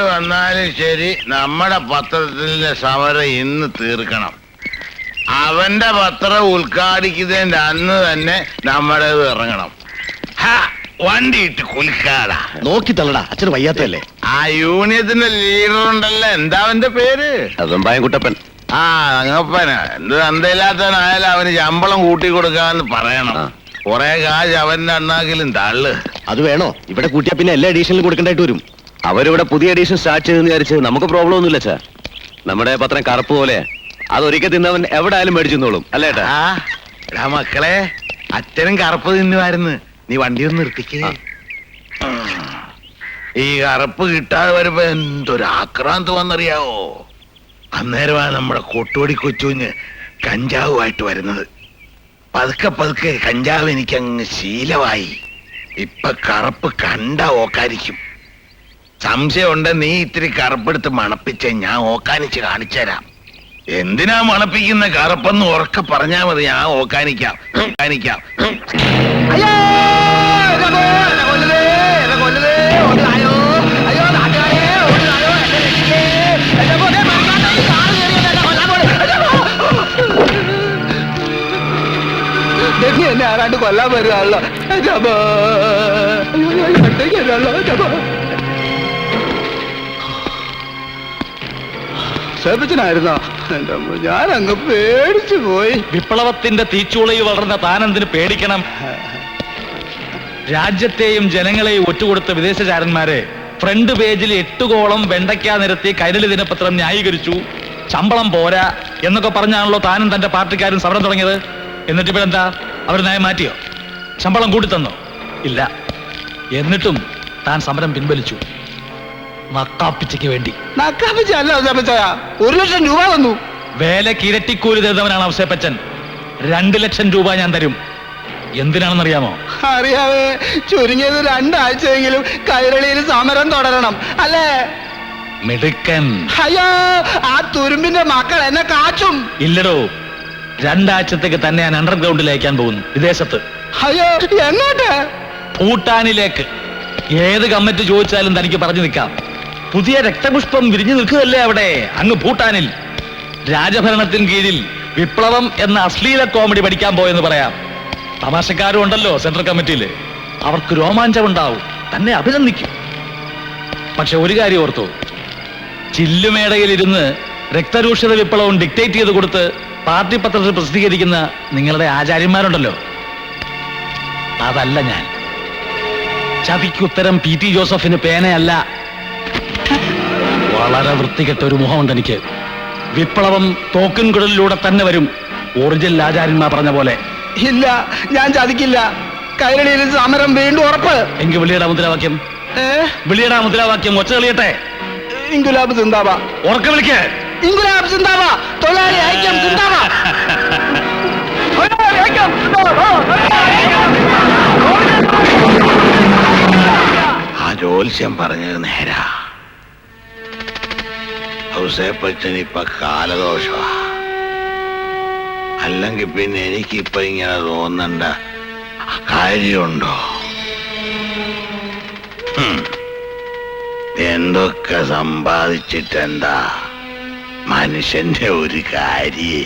S10: വന്നാലും ശരി, നമ്മുടെ പത്രത്തിന്റെ സമരം ഇന്ന് തീർക്കണം. അവന്റെ പത്രം ഉദ്ഘാടിക്കുന്നതിന്റെ അന്ന് തന്നെ നമ്മുടെ ഇറങ്ങണം. വണ്ടി ഇട്ട് കുലിക്കാടാ.
S9: നോക്കി തള്ളടാ, അച്ഛന് വയ്യാത്തല്ലേ.
S10: ആ യൂണിയത്തിന്റെ ലീഡർ ഉണ്ടല്ലോ, എന്താ അവന്റെ പേര്?
S9: വെമ്പായം കുട്ടപ്പൻ.
S10: ആ അങ്ങപ്പന എന്ത് അന്തയില്ലാത്തവനായാലും അവന് ശമ്പളം കൂട്ടി കൊടുക്കാന്ന് പറയണം. കൊറേ കാശ് അവന്റെ അണ്ണാക്കിലും തള്ളു.
S9: അത് വേണോ? ഇവിടെ കൂട്ടിയാ പിന്നെ എല്ലാ എഡീഷനിലും കൊടുക്കേണ്ടായിട്ട് വരും. അവരിവിടെ പുതിയ എഡീഷൻ സ്റ്റാർട്ട് ചെയ്തെന്ന് വിചാരിച്ച് നമുക്ക് പ്രോബ്ലം ഒന്നുമില്ല സാർ. നമ്മുടെ പത്രം കറുപ്പ് പോലെ അതൊരിക്കൽ തിന്നവൻ എവിടെ ആയാലും മേടിച്ചെന്നോളും അല്ലേട്ടാ.
S10: എടാ മക്കളെ, അച്ഛനും കറുപ്പ് തിന്നുമായിരുന്നു. നീ വണ്ടി ഒന്ന് നിർത്തിക്കേ. ഈ കറുപ്പ് കിട്ടാതെ വരുമ്പോ എന്തൊരു ആക്രാന്ത് വന്നറിയാവോ? അന്നേരമാണ് നമ്മുടെ കൊട്ടുപടി കൊച്ചുകുഞ്ഞ് കഞ്ചാവുമായിട്ട് വരുന്നത്. പതുക്കെ പതുക്കെ കഞ്ചാവ് എനിക്കങ്ങ് ശീലമായി. ഇപ്പൊ കറുപ്പ് കണ്ട ഓക്കാനിക്കും. സംശയമുണ്ട്, നീ ഇത്തിരി കറുപ്പെടുത്ത് മണപ്പിച്ച് ഞാൻ ഓക്കാനിച്ച് കാണിച്ചു തരാം. എന്തിനാ മണപ്പിക്കുന്ന കറുപ്പെന്ന് ഉറക്കെ പറഞ്ഞാ മതി, ഞാൻ ഓക്കാനിക്കാം. കാണിക്കാം.
S1: എന്നെ ആരാണ്ട് കൊല്ലാൻ വരുവാണല്ലോ. സേപ്പിച്ചനായിരുന്നോ? ഞാൻ അങ്ങ് പേടിച്ചു പോയി.
S3: വിപ്ലവത്തിന്റെ തീച്ചൂളയിൽ വളർന്ന താനെന്തിന് പേടിക്കണം? രാജ്യത്തെയും ജനങ്ങളെയും ഒറ്റുകൊടുത്ത വിദേശചാരന്മാരെ ഫ്രണ്ട് പേജിൽ 8 കോളം വെണ്ടയ്ക്ക നിരത്തി കൈരളി ദിനപത്രം ന്യായീകരിച്ചു. ശമ്പളം പോരാ എന്നൊക്കെ പറഞ്ഞാണല്ലോ താനും തന്റെ പാർട്ടിക്കാരും സമരം തുടങ്ങിയത്. എന്നിട്ട് ഇപ്പോഴെന്താ, അവർ നയം മാറ്റിയോ? ശമ്പളം കൂട്ടിത്തന്നോ? ഇല്ല. എന്നിട്ടും താൻ സമരം പിൻവലിച്ചു. നക്കാപ്പിച്ചയ്ക്ക് വേണ്ടി.
S1: നക്കാപ്പിച്ചല്ല 1 ലക്ഷം രൂപ തന്നു.
S3: വേലക്ക് ഇരട്ടിക്കൂലി തരുന്നവനാണ് ഔസേപ്പച്ചൻ. 2 ലക്ഷം രൂപ ഞാൻ തരും. എന്തിനാണെന്നറിയാമോ?
S1: അറിയാവേ, ചുരുങ്ങിയത് 2 ആഴ്ചയെങ്കിലും കൈരളിയിൽ സമരം തുടരണം അല്ലേ?
S3: മിടുക്കൻ.
S1: അയ്യോ, ആ തുരുമ്പിന്റെ മക്കൾ എന്നെ കാച്ചും.
S3: ഇല്ലടോ, 2 ആഴ്ചത്തേക്ക് തന്നെ ഞാൻ അണ്ടർഗ്രൗണ്ടിൽ അയക്കാൻ പോകുന്നു, വിദേശത്ത്.
S1: അയ്യോ, എങ്ങോട്ട്?
S3: ഭൂട്ടാനിലേക്ക്. ഏത് കമ്മിറ്റി ചോദിച്ചാലും തനിക്ക് പറഞ്ഞു നിൽക്കാം. പുതിയ രക്തപുഷ്പം വിരിഞ്ഞു നിൽക്കുകയല്ലേ അവിടെ, അങ്ങ് ഭൂട്ടാനിൽ. രാജഭരണത്തിന് കീഴിൽ വിപ്ലവം എന്ന അശ്ലീല കോമഡി പഠിക്കാൻ പോയെന്ന് പറയാം. തമാശക്കാരും ഉണ്ടല്ലോ സെൻട്രൽ കമ്മിറ്റിയിൽ. അവർക്ക് രോമാഞ്ചമുണ്ടാവും, തന്നെ അഭിനന്ദിക്കും. പക്ഷെ ഒരു കാര്യം ഓർത്തു, ചില്ലുമേടയിലിരുന്ന് രക്തരൂക്ഷിത വിപ്ലവം ഡിക്റ്റേറ്റ് ചെയ്ത് കൊടുത്ത് പാർട്ടി പത്രത്തിൽ പ്രസിദ്ധീകരിക്കുന്ന നിങ്ങളുടെ ആചാര്യന്മാരുണ്ടല്ലോ, അതല്ല ഞാൻ. ചതിക്കുത്തരം PT ജോസഫിന് പേനയല്ല. വളരെ വൃത്തികെട്ട ഒരു മുഖമുണ്ട് എനിക്ക്. വിപ്ലവം തോക്കിൻകുടലിലൂടെ തന്നെ വരും, ഒറിജിനൽ ആചാര്യന്മാർ പറഞ്ഞ പോലെ.
S1: ഇല്ല, ഞാൻ ചതിക്കില്ല. കൈരളിയിൽ സമരം വീണ്ടും ഉറപ്പ്.
S3: എങ്കിൽ വിളിയുടെ മുദ്രാവാക്യം. വിളിയുടെ മുദ്രാവാക്യം ഒച്ച കളിയട്ടെ.
S1: ഇൻകുലാബ് സിന്ദാബാ.
S3: ഉറക്കെ വിളിക്ക്.
S1: ഇൻകുലാബ് സിന്ദാബാ. തൊഴിലാളി ഐക്യം സിന്ദാബാ.
S10: ആ ജ്യോത്സ്യം പറഞ്ഞത് നേരാ. ഔസേപ്പച്ചൻ ഇപ്പൊ കാലദോഷമാ. അല്ലെങ്കിൽ പിന്നെ എനിക്കിപ്പൊ ഇങ്ങനെ തോന്നണ്ട കാര്യമുണ്ടോ? എന്തൊക്കെ സമ്പാദിച്ചിട്ടെന്താ മനുഷ്യന്റെ ഒരു കാര്യേ.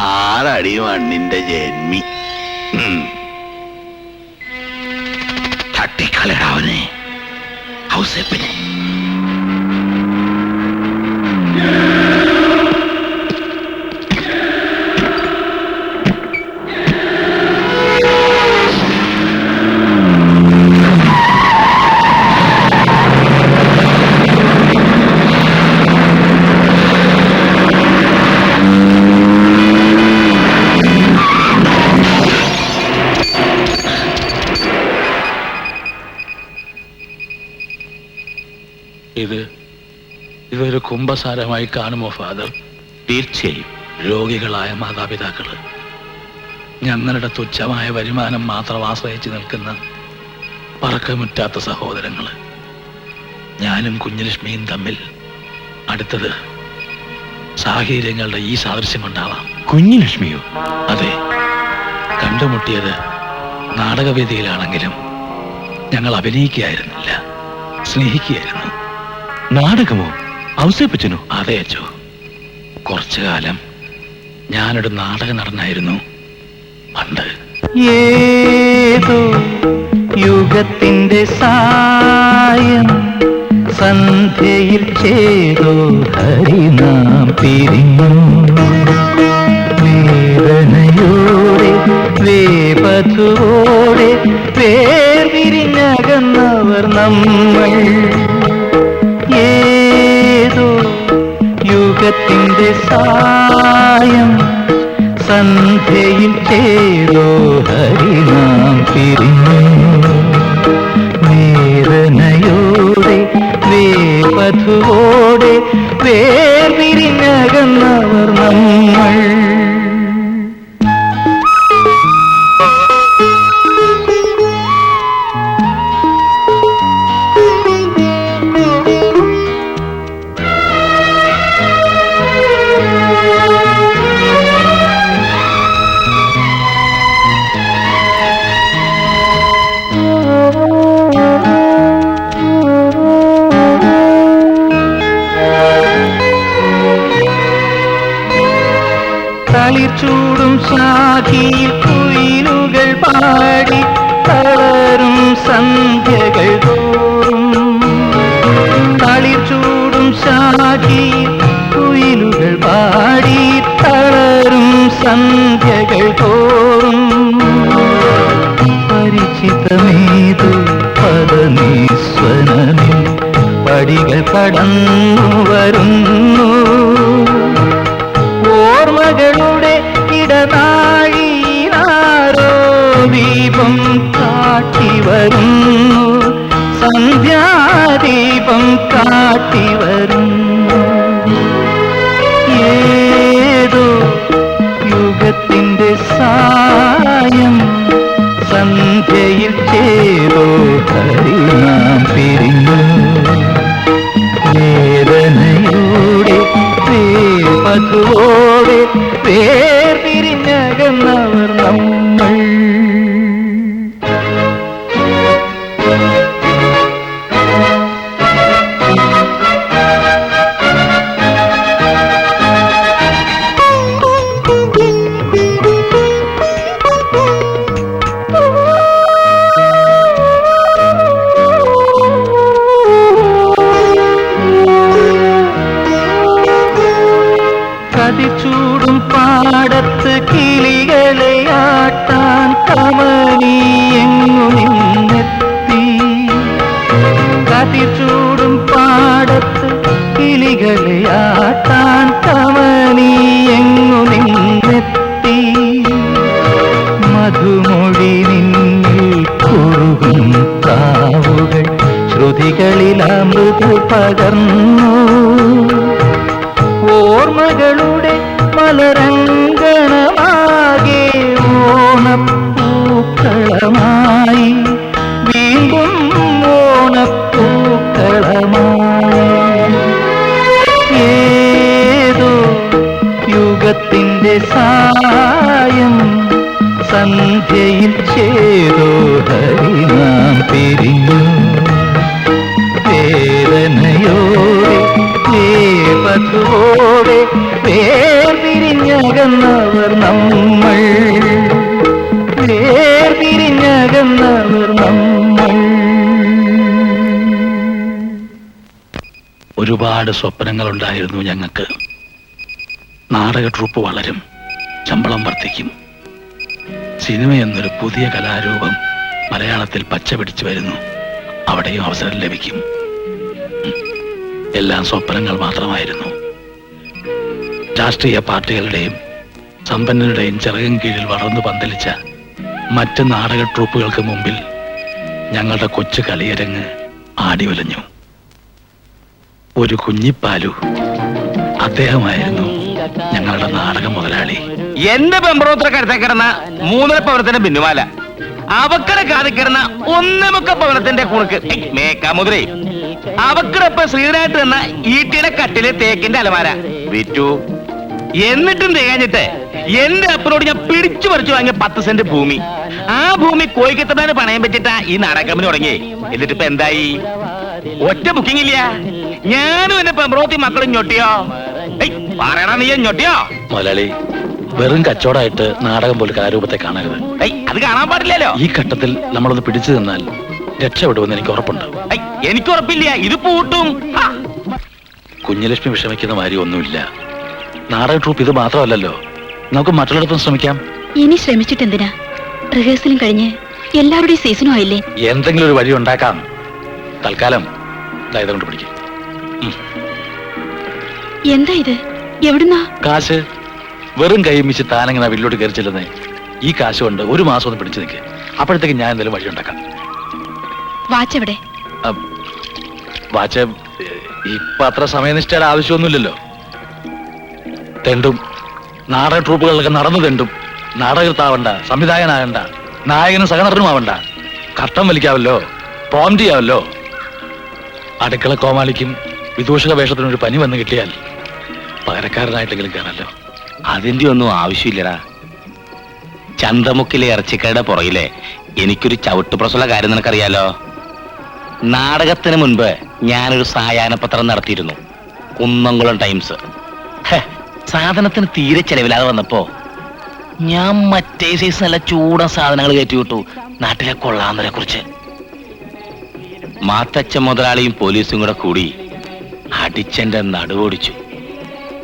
S10: 6 അടി മണ്ണിന്റെ ജന്മി. തട്ടിക്കളയടാവനെ ഔസേപ്പനെ.
S3: ഇതൊരു കുംഭസാരമായി കാണുമോ ഫാദർ?
S8: തീർച്ചയായും.
S3: രോഗികളായ മാതാപിതാക്കള്, ഞങ്ങളുടെ തുച്ഛമായ വരുമാനം മാത്രം ആശ്രയിച്ച് നിൽക്കുന്ന പറക്കമുറ്റാത്ത സഹോദരങ്ങള്, ഞാനും കുഞ്ഞലക്ഷ്മിയും തമ്മിൽ അടുത്തത് സാഹചര്യങ്ങളുടെ ഈ സാദൃശ്യം കൊണ്ടാവാം.
S8: കുഞ്ഞലക്ഷ്മിയോ?
S3: അതെ, കണ്ടുമുട്ടിയത് നാടകവേദിയിലാണെങ്കിലും ഞങ്ങൾ അഭിനയിക്കുകയായിരുന്നില്ല, സ്നേഹിക്കുകയായിരുന്നു.
S8: നാടകമോ? ഔസേപ്പച്ചനോ?
S3: അതെ അച്ചോ, കുറച്ചു കാലം ഞാനൊരു നാടക നടനായിരുന്നു പണ്ട്.
S1: ഏതോ യുഗത്തിന്റെ സായം സന്ധ്യയിൽ ചേതോ ഹരിനാം പിരിഞ്ഞു. വേദനയോടെ വേപഥുവോടെ വേർപിരിഞ്ഞകന്നവർ നമ്മൾ. ഏതോ യുഗത്തിന്റെ സായം സന്ധ്യയിൽ ചേതോ ഹരിനാം പിരിഞ്ഞു. വേദനയോടെ വേപഥുവോടെ വേർപിരിഞ്ഞകന്നവർ നമ്മൾ. തളിർച്ചൂടും ശാഖിയിൽ കുയിലുകൾ പാടി തളരും സന്ധ്യകൾ തോറും. തളിർച്ചൂടും ശാഖിയിൽ കുയിലുകൾ പാടി തളരും സന്ധ്യകൾ തോറും. പരിചിതമേതു പദനീസ്വനമിൽ പടികൾ കടന്നു വരുന്നു. ഓർമ്മകളുടെ ഇടനാഴിയിലാരോ ദീപം കാട്ടി വരുന്നു. സന്ധ്യാദീപം കാട്ടി വരുന്നു. ഏതോ യുഗത്തിന്റെ സായം സന്ധ്യയിൽ ചേതോ ഹരിനാം പിരിഞ്ഞു. വേദനയോടെ വേപഥുവോടെ വേർപിരിഞ്ഞകന്നവർ നമ്മൾ. കതിച്ചൂടും പാടത്ത് കിളികളെ ആട്ടാൻ കമനിയെങ്ങു നിന്നെത്തി. കതിച്ചൂടും പാടത്ത് കിളികളെ ആട്ടാൻ കമനിയെങ്ങു നിന്നെത്തി. മധുമൊഴി നിന്നിൽ കുറുകും പ്രാവുകൾ ശ്രുതികളിൽ അമൃത് പകർന്നു. ഓർമ്മകളുടെ മലരംഗണമാകെ ഓണപ്പൂക്കളമായി വീണ്ടും ഓണപ്പൂക്കളമായി. ഏതോ യുഗത്തിന്റെ സായം സന്ധ്യയിൽ ചേതോ ഹരിനാം പിരിഞ്ഞു. വേദനയോടെ വേപഥുവോടെ വേർപിരിഞ്ഞകന്നവർ നമ്മൾ. വേർപിരിഞ്ഞകന്നവർ നമ്മൾ.
S3: ഒരുപാട് സ്വപ്നങ്ങളുണ്ടായിരുന്നു ഞങ്ങൾക്ക്. നാടക ട്രൂപ്പ് വളരും, ശമ്പളം വർദ്ധിക്കും, സിനിമ എന്നൊരു പുതിയ കലാരൂപം മലയാളത്തിൽ പച്ച പിടിച്ചു വരുന്നു, അവിടെയും അവസരം ലഭിക്കും. എല്ലാം സ്വപ്നങ്ങൾ മാത്രമായിരുന്നു. രാഷ്ട്രീയ പാർട്ടികളുടെയും സമ്പന്നരുടെയും ചിറകിൻ കീഴിൽ വളർന്നു പന്തലിച്ച മറ്റ് നാടക ട്രൂപ്പുകൾക്ക് മുമ്പിൽ ഞങ്ങളുടെ കൊച്ചു കളിയരങ്ങ് ആടി ഉലഞ്ഞു. ഒരു കുഞ്ഞിപ്പാലു, അദ്ദേഹമായിരുന്നു ഞങ്ങളുടെ നാടക മുതലാളി.
S1: എന്റെ പെമ്പറോത്ര കരുത്തെ കിടന്ന 3.5 പവനത്തിന്റെ പിന്നുമാല, അവക്കടെ കാതി കിടന്ന 1.25 പവനത്തിന്റെ കുണുക്ക് മേക്കാമുദ്രേ, അവക്കടൊപ്പം ശ്രീധരായിട്ട് എന്ന ഈട്ടിയുടെ കട്ടിലെ തേക്കിന്റെ അലമാര വിറ്റു. എന്നിട്ടും തികഞ്ഞിട്ട് എന്റെ അപ്പനോട് ഞാൻ പിടിച്ചു പറിച്ചു വാങ്ങിയ 10 സെന്റ് ഭൂമി, ആ ഭൂമി കോഴിക്കത്തടാന് പണയം പറ്റിട്ടാ ഈ നാടകമ്പനി തുടങ്ങി. എന്നിട്ട് ഇപ്പൊ എന്തായി? ഒറ്റ ബുക്കിംഗ് ഇല്ല. ഞാനും എന്റെ പെമ്പറോത്തി മക്കളും ഞൊട്ടിയോ? പറയണ നീ ഞൊട്ടിയോ?
S3: മുതലാളി, വെറും കച്ചവടമായിട്ട് നാടകം പോലെ കലാരൂപത്തെ കാണരുത്.
S1: അത് കാണാൻ പാടില്ലല്ലോ.
S3: ഈ ഘട്ടത്തിൽ നമ്മളൊന്ന് പിടിച്ചു നിന്നാൽ രക്ഷപ്പെടുമെന്ന് എനിക്ക് ഉറപ്പുണ്ട്.
S1: എനിക്ക് ഉറപ്പില്ല, ഇത് പൂട്ടും.
S3: കുഞ്ഞലക്ഷ്മി വിഷമിക്കുന്ന മാതിരി ഒന്നുമില്ല. നാടക ട്രൂപ്പ് ഇത് മാത്രമല്ലല്ലോ, നമുക്ക് മറ്റുള്ളിടത്തും ശ്രമിക്കാം.
S2: ഇനി ശ്രമിച്ചിട്ട് എന്തിനാ? റിഹേഴ്സലും കഴിഞ്ഞ് എല്ലാവരുടെയും സീസണും ആയില്ലേ?
S3: എന്തെങ്കിലും ഒരു വഴി ഉണ്ടാക്കാം. തൽക്കാലം കൊണ്ട് പിടിക്കും.
S2: എന്താ ഇത്? എവിടുന്നാ
S3: കാശ്? വെറും കൈമിച്ച് താനെങ്ങനെ വീട്ടിലോട്ട് കയറിച്ചില്ലെന്നേ. ഈ കാശ് കൊണ്ട് 1 മാസം ഒന്ന് പിടിച്ചു നിൽക്കുക. അപ്പോഴത്തേക്ക് ഞാൻ എന്തെങ്കിലും വഴി ഉണ്ടാക്കാം.
S2: വാച്ച് എവിടെ?
S3: വാച്ച് ഇപ്പൊ അത്ര സമയനിഷ്ഠയുടെ ആവശ്യമൊന്നുമില്ലല്ലോ. തെണ്ടും നാടക ട്രൂപ്പുകളിലൊക്കെ നടന്നു തെണ്ടും. നാടകത്താവണ്ട, സംവിധായകനാകണ്ട, നായകനും സഹനടനുമാവണ്ട, കട്ടം വലിക്കാവല്ലോ, പ്രോംപ്റ്റ് ചെയ്യാവല്ലോ. അടുക്കള കോമാളിക്കും വിദൂഷക വേഷത്തിനൊരു പനി വന്ന് കിട്ടിയാൽ പകരക്കാരനായിട്ടെങ്കിലും കയറല്ലോ.
S1: അതിന്റെ ഒന്നും ആവശ്യമില്ലടാ. ചന്തമുക്കിലെ ഇറച്ചിക്കയുടെ പുറകിലെ എനിക്കൊരു ചവിട്ടുപ്രസുള്ള കാര്യം നിനക്കറിയാലോ. നാടകത്തിന് മുൻപ് ഞാനൊരു സായാഹ്ന പത്രം നടത്തിയിരുന്നു, കുന്നംകുളം ടൈംസ്. സാധനത്തിന് തീരെ ചെലവില്ലാതെ വന്നപ്പോ ഞാൻ മറ്റേ സൈസ് നല്ല ചൂടൻ സാധനങ്ങൾ കയറ്റിവിട്ടു നാട്ടിലെ കൊള്ളാവുന്നതിനെ കുറിച്ച്. മാത്തച്ഛൻ മുതലാളിയും പോലീസും കൂടെ കൂടി അടിച്ചെന്റെ നടുവൊടിച്ചു,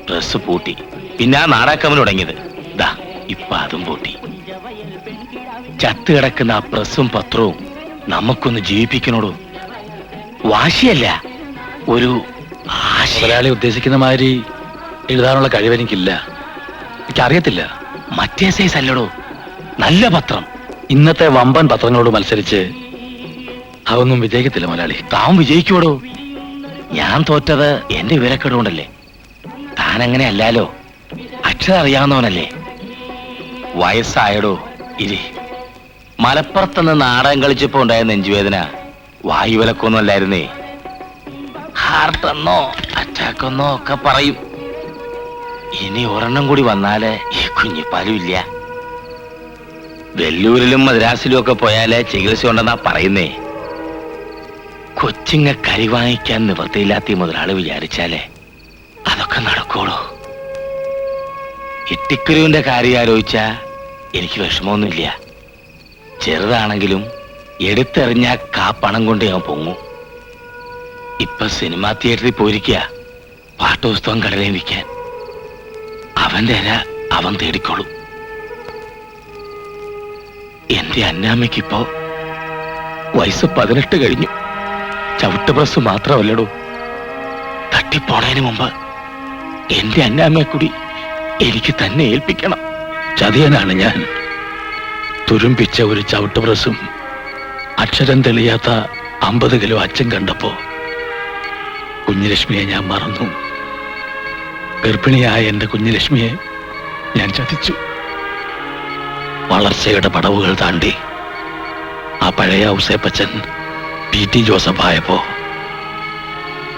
S1: ഡ്രസ് പൂട്ടി. പിന്നെ ആ നാടകക്കമ്പനി തുടങ്ങിയത് ദാ ഇപ്പൊ അതും പൂട്ടി. ചത്ത് കിടക്കുന്ന ആ പ്രസ്സും പത്രവും നമുക്കൊന്ന് ജീവിപ്പിക്കണോടൂ. വാശിയല്ല, ഒരു
S3: മുതലാളി ഉദ്ദേശിക്കുന്ന മാതിരി എഴുതാനുള്ള കഴിവെനിക്കില്ല. എനിക്കറിയത്തില്ല.
S1: മറ്റേ സൈസ് അല്ലടോ, നല്ല പത്രം.
S3: ഇന്നത്തെ വമ്പൻ പത്രങ്ങളോട് മത്സരിച്ച് അതൊന്നും വിജയിക്കത്തില്ല മുതലാളി.
S1: താൻ വിജയിക്കോടോ. ഞാൻ തോറ്റത് എന്റെ വിവരക്കേടുകൊണ്ടല്ലേ. താൻ അങ്ങനെ അല്ലാലോ, അക്ഷരം അറിയാവുന്നവനല്ലേ. വയസ്സായടോ. ഇരി. മലപ്പുറത്തുനിന്ന് നാടകം കളിച്ചപ്പോ ഉണ്ടായ നെഞ്ചുവേദന വായുവിലക്കൊന്നും അല്ലായിരുന്നേ. ഹാർട്ടെന്നോ അറ്റാക്കെന്നോ ഒക്കെ പറയും. ഇനി ഒരെണ്ണം കൂടി വന്നാല് ഈ കുഞ്ഞിപ്പാലും ഇല്ല. വെല്ലൂരിലും മദ്രാസിലും ഒക്കെ പോയാല് ചികിത്സ ഉണ്ടെന്നാ പറയുന്നേ. കൊച്ചിങ്ങ കരി വാങ്ങിക്കാൻ നിവൃത്തിയില്ലാത്ത മുതലാളി വിചാരിച്ചാലേ അതൊക്കെ നടക്കോളൂ. ഇട്ടിക്കുരുവിന്റെ കാര്യം ആലോചിച്ചാ എനിക്ക് വിഷമമൊന്നുമില്ല. ചെറുതാണെങ്കിലും എടുത്തെറിഞ്ഞ പണം കൊണ്ട് ഞാൻ പൊങ്ങും. ഇപ്പൊ സിനിമാ തിയേറ്ററിൽ പോയിരിക്കുക പാട്ടുപുസ്തകം കടലേ വിൽക്കാൻ. അവന്റെ ഇര അവൻ തേടിക്കോളും. എന്റെ അന്നാമ്മയ്ക്കിപ്പോ വയസ്സ് 18 കഴിഞ്ഞു. ചവിട്ട് പ്രസ് മാത്രമല്ലടോ, തട്ടിപ്പോണതിന് മുമ്പ് എന്റെ അന്നാമ്മയെ കൂടി എനിക്ക് തന്നെ ഏൽപ്പിക്കണം.
S3: ചതിയനാണ് ഞാൻ. തുരുമ്പിച്ച ഒരു ചവിട്ട് പ്രസും അക്ഷരം തെളിയാത്ത 50 കിലോ അച്ഛൻ കണ്ടപ്പോ കുഞ്ഞുലക്ഷ്മിയെ ഞാൻ മറന്നു. ഗർഭിണിയായ എന്റെ കുഞ്ഞുലക്ഷ്മിയെ ഞാൻ ചതിച്ചു. വളർച്ചയുടെ പടവുകൾ താണ്ടി ആ പഴയ ഔസേപ്പച്ചൻ PT ജോസഫ് ആയപ്പോ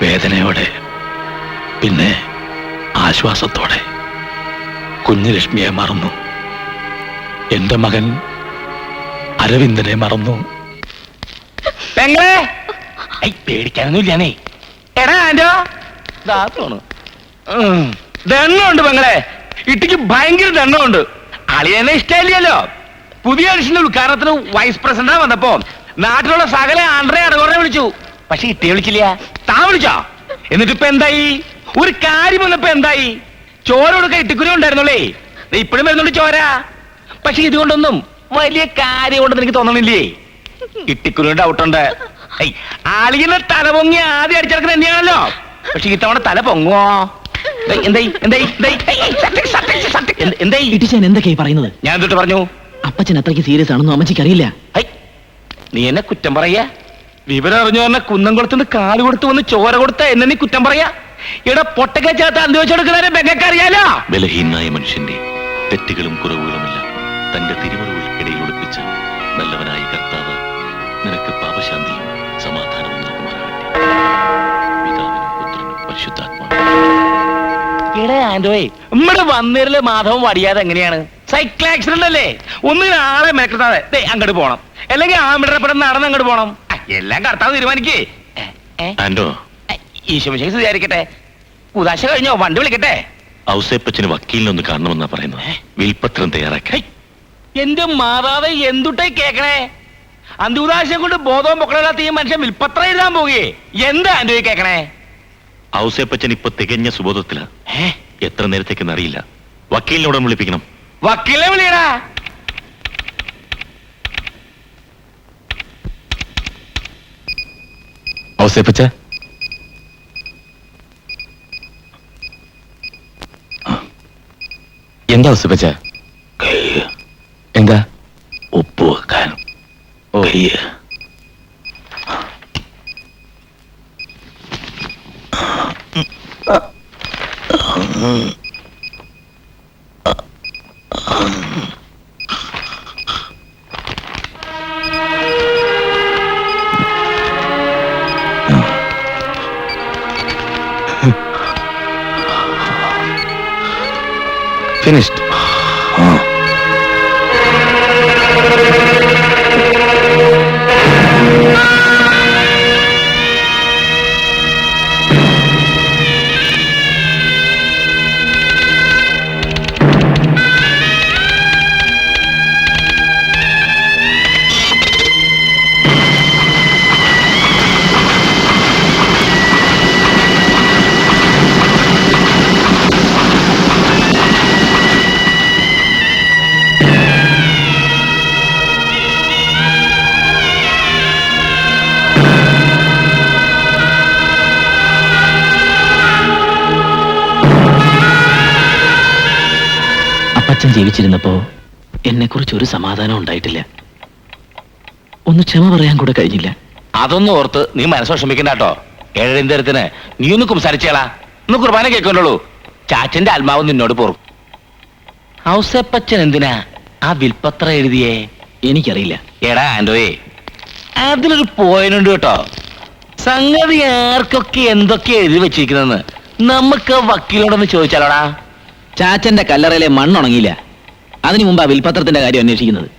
S3: വേദനയോടെ, പിന്നെ ആശ്വാസത്തോടെ കുഞ്ഞുലക്ഷ്മിയെ മറന്നു. എന്റെ മകൻ അരവിന്ദനെ മറന്നു.
S1: പേടിക്കാനൊന്നുമില്ലാനേ. എടാ ആന്റോ, ദണ്ണമുണ്ട് പെങ്ങളെ. ഇട്ടിക്ക് ഭയങ്കര ദണ്ണമുണ്ട്. അളിയനെ ഇഷ്ടമില്ലല്ലോ. പുതിയ അഡിഷന്റെ ഉദ്ഘാടനത്തിന് വൈസ് പ്രസിഡന്റ് വന്നപ്പോ നാട്ടിലുള്ള സകല ആണ്ട്രെ അടകോറിനെ വിളിച്ചു. പക്ഷെ ഇട്ടേ വിളിച്ചില്ല. താൻ വിളിച്ചോ? എന്നിട്ടിപ്പോ എന്തായി? ഒരു കാര്യം വന്നപ്പോ എന്തായി? ചോര കൊടുക്കാൻ ഇട്ടിക്കുരു ഉണ്ടായിരുന്നുള്ളേ. ഇപ്പോഴും വരുന്നുണ്ട് ചോര. പക്ഷെ ഇതുകൊണ്ടൊന്നും വലിയ കാര്യം കൊണ്ടെന്ന് എനിക്ക് തോന്നണില്ലേ. ഇട്ടിക്കുരുവിന്റെ ഡൗട്ടുണ്ട്. ആളിങ്ങനെ തല പൊങ്ങി ആദ്യം അടിച്ചെടുക്കുന്നത് തന്നെയാണല്ലോ. പക്ഷെ ഇത്തവണ തല പൊങ്ങോ?
S5: എന്തൊക്കെയായി പറയുന്നത്?
S1: ഞാൻ എന്തിട്ട് പറഞ്ഞു?
S5: അപ്പച്ചൻ അത്രയ്ക്ക് സീരിയസ് ആണെന്നും അമ്മച്ചിക്ക് അറിയില്ല.
S1: നീ എന്നെ കുറ്റം പറയാ? വിവരം അറിഞ്ഞു പറഞ്ഞ കുന്നംകുളത്തുനിന്ന് കാല് കൊടുത്ത് വന്ന് ചോര കൊടുത്ത എന്നെ നീ കുറ്റം പറയാ? ഇവിടെ പൊട്ടക്ക ചേർത്ത് അന്വേഷിച്ചെടുക്കുന്നവരെ ബെങ്ങക്ക് അറിയാലോ.
S8: ബലഹീനായ മനുഷ്യന്റെ തെറ്റുകളും കുറവുകളുമില്ല തന്റെ തിരുവറുകൾക്കിടയിൽ ഒളിപ്പിച്ച നല്ലവനായ കർത്താവ് നിനക്ക് പാപശാന്തിയും സമാധാനവും നൽകുമാറാകട്ടെ. പിതാവിനും പുത്രനും പരിശുദ്ധാത്മാവിനും.
S1: ഇവിടെ ആൻഡോയെ നമ്മുടെ വന്നേരില് മാധവം വടിയാതെ എങ്ങനെയാണ്? സൈക്കിൾ ആക്സിഡന്റ് അല്ലേ? ഒന്നിന് ആളെ മെനക്കെടുത്താതെ ദേ അങ്ങോട്ട് പോണം, അല്ലെങ്കിൽ ആമിടപ്പെടെ നടന്ന് അങ്ങോട്ട് പോണം. എല്ലാം കർത്താവ് തീരുമാനിക്കേ.
S8: ആൻഡോ,
S1: ഈശോമിശിഹായി വിചാരിക്കട്ടെ. ഉദാശ കഴിഞ്ഞോ? വണ്ടി വിളിക്കട്ടെ.
S8: ഔസേപ്പച്ചന് വക്കീലിനൊന്ന് കാണണമെന്നാ പറയുന്നത്. വിൽപത്രം തയ്യാറാക്കാൻ.
S1: എന്റെ മാതാവ് എന്തുട്ടായി കേക്കണേ? അന്തുദാശം കൊണ്ട് ബോധവും പൊക്കളില്ലാത്ത ഈ മനുഷ്യൻ വിൽപ്പത്രം എഴുതാൻ പോകുകയെ എന്താ ആൻഡോയി കേക്കണേ?
S8: ഔസേപ്പച്ചൻ ഇപ്പൊ തികഞ്ഞ സുബോധത്തിലാ. എത്ര നേരത്തേക്കെന്ന് അറിയില്ല. വക്കീലിനോട് വിളിപ്പിക്കണം.
S1: വക്കീലെ വിളിയടാ.
S9: ഔസേപ്പച്ച, എന്താ ഔസേപ്പച്ച? എന്താ?
S8: ഒപ്പ് വെക്കാൻ.
S9: Finished.
S5: അപ്പച്ചൻ ജീവിച്ചിരുന്നപ്പോ എന്നെ കുറിച്ച് ഒരു സമാധാനം ഉണ്ടായിട്ടില്ല. ഒന്ന് ക്ഷമ പറയാൻ കൂടെ കഴിഞ്ഞില്ല.
S1: അതൊന്നും ഓർത്ത് നീ മനസ്സ് വിഷമിക്കണ്ട കേട്ടോ. ഏഴരത്തിന് നീ ഒന്ന് കുംസാരിച്ചേളാ. ഒന്ന് കുർബാന കേൾക്കണ്ടുള്ളൂ. ചാച്ചന്റെ ആത്മാവ് നിന്നോട് പോറും. ഔസേപ്പച്ചൻ എന്തിനാ ആ വിൽപ്പത്രം എഴുതിയേ?
S5: എനിക്കറിയില്ല.
S1: എടാ ആൻഡോയെ, അതിലൊരു പോയിന്റ് കേട്ടോ. സംഗതി ആർക്കൊക്കെ എന്തൊക്കെ എഴുതി വെച്ചിരിക്കുന്നെന്ന് നമുക്ക് വക്കീലോടൊന്ന് ചോദിച്ചാലോടാ.
S5: ചാച്ചന്റെ കല്ലറയിലെ മണ്ണുണങ്ങിയില്ല. അതിനു മുമ്പ് ആ വിൽപത്രത്തിന്റെ കാര്യം അന്വേഷിക്കുന്നത്.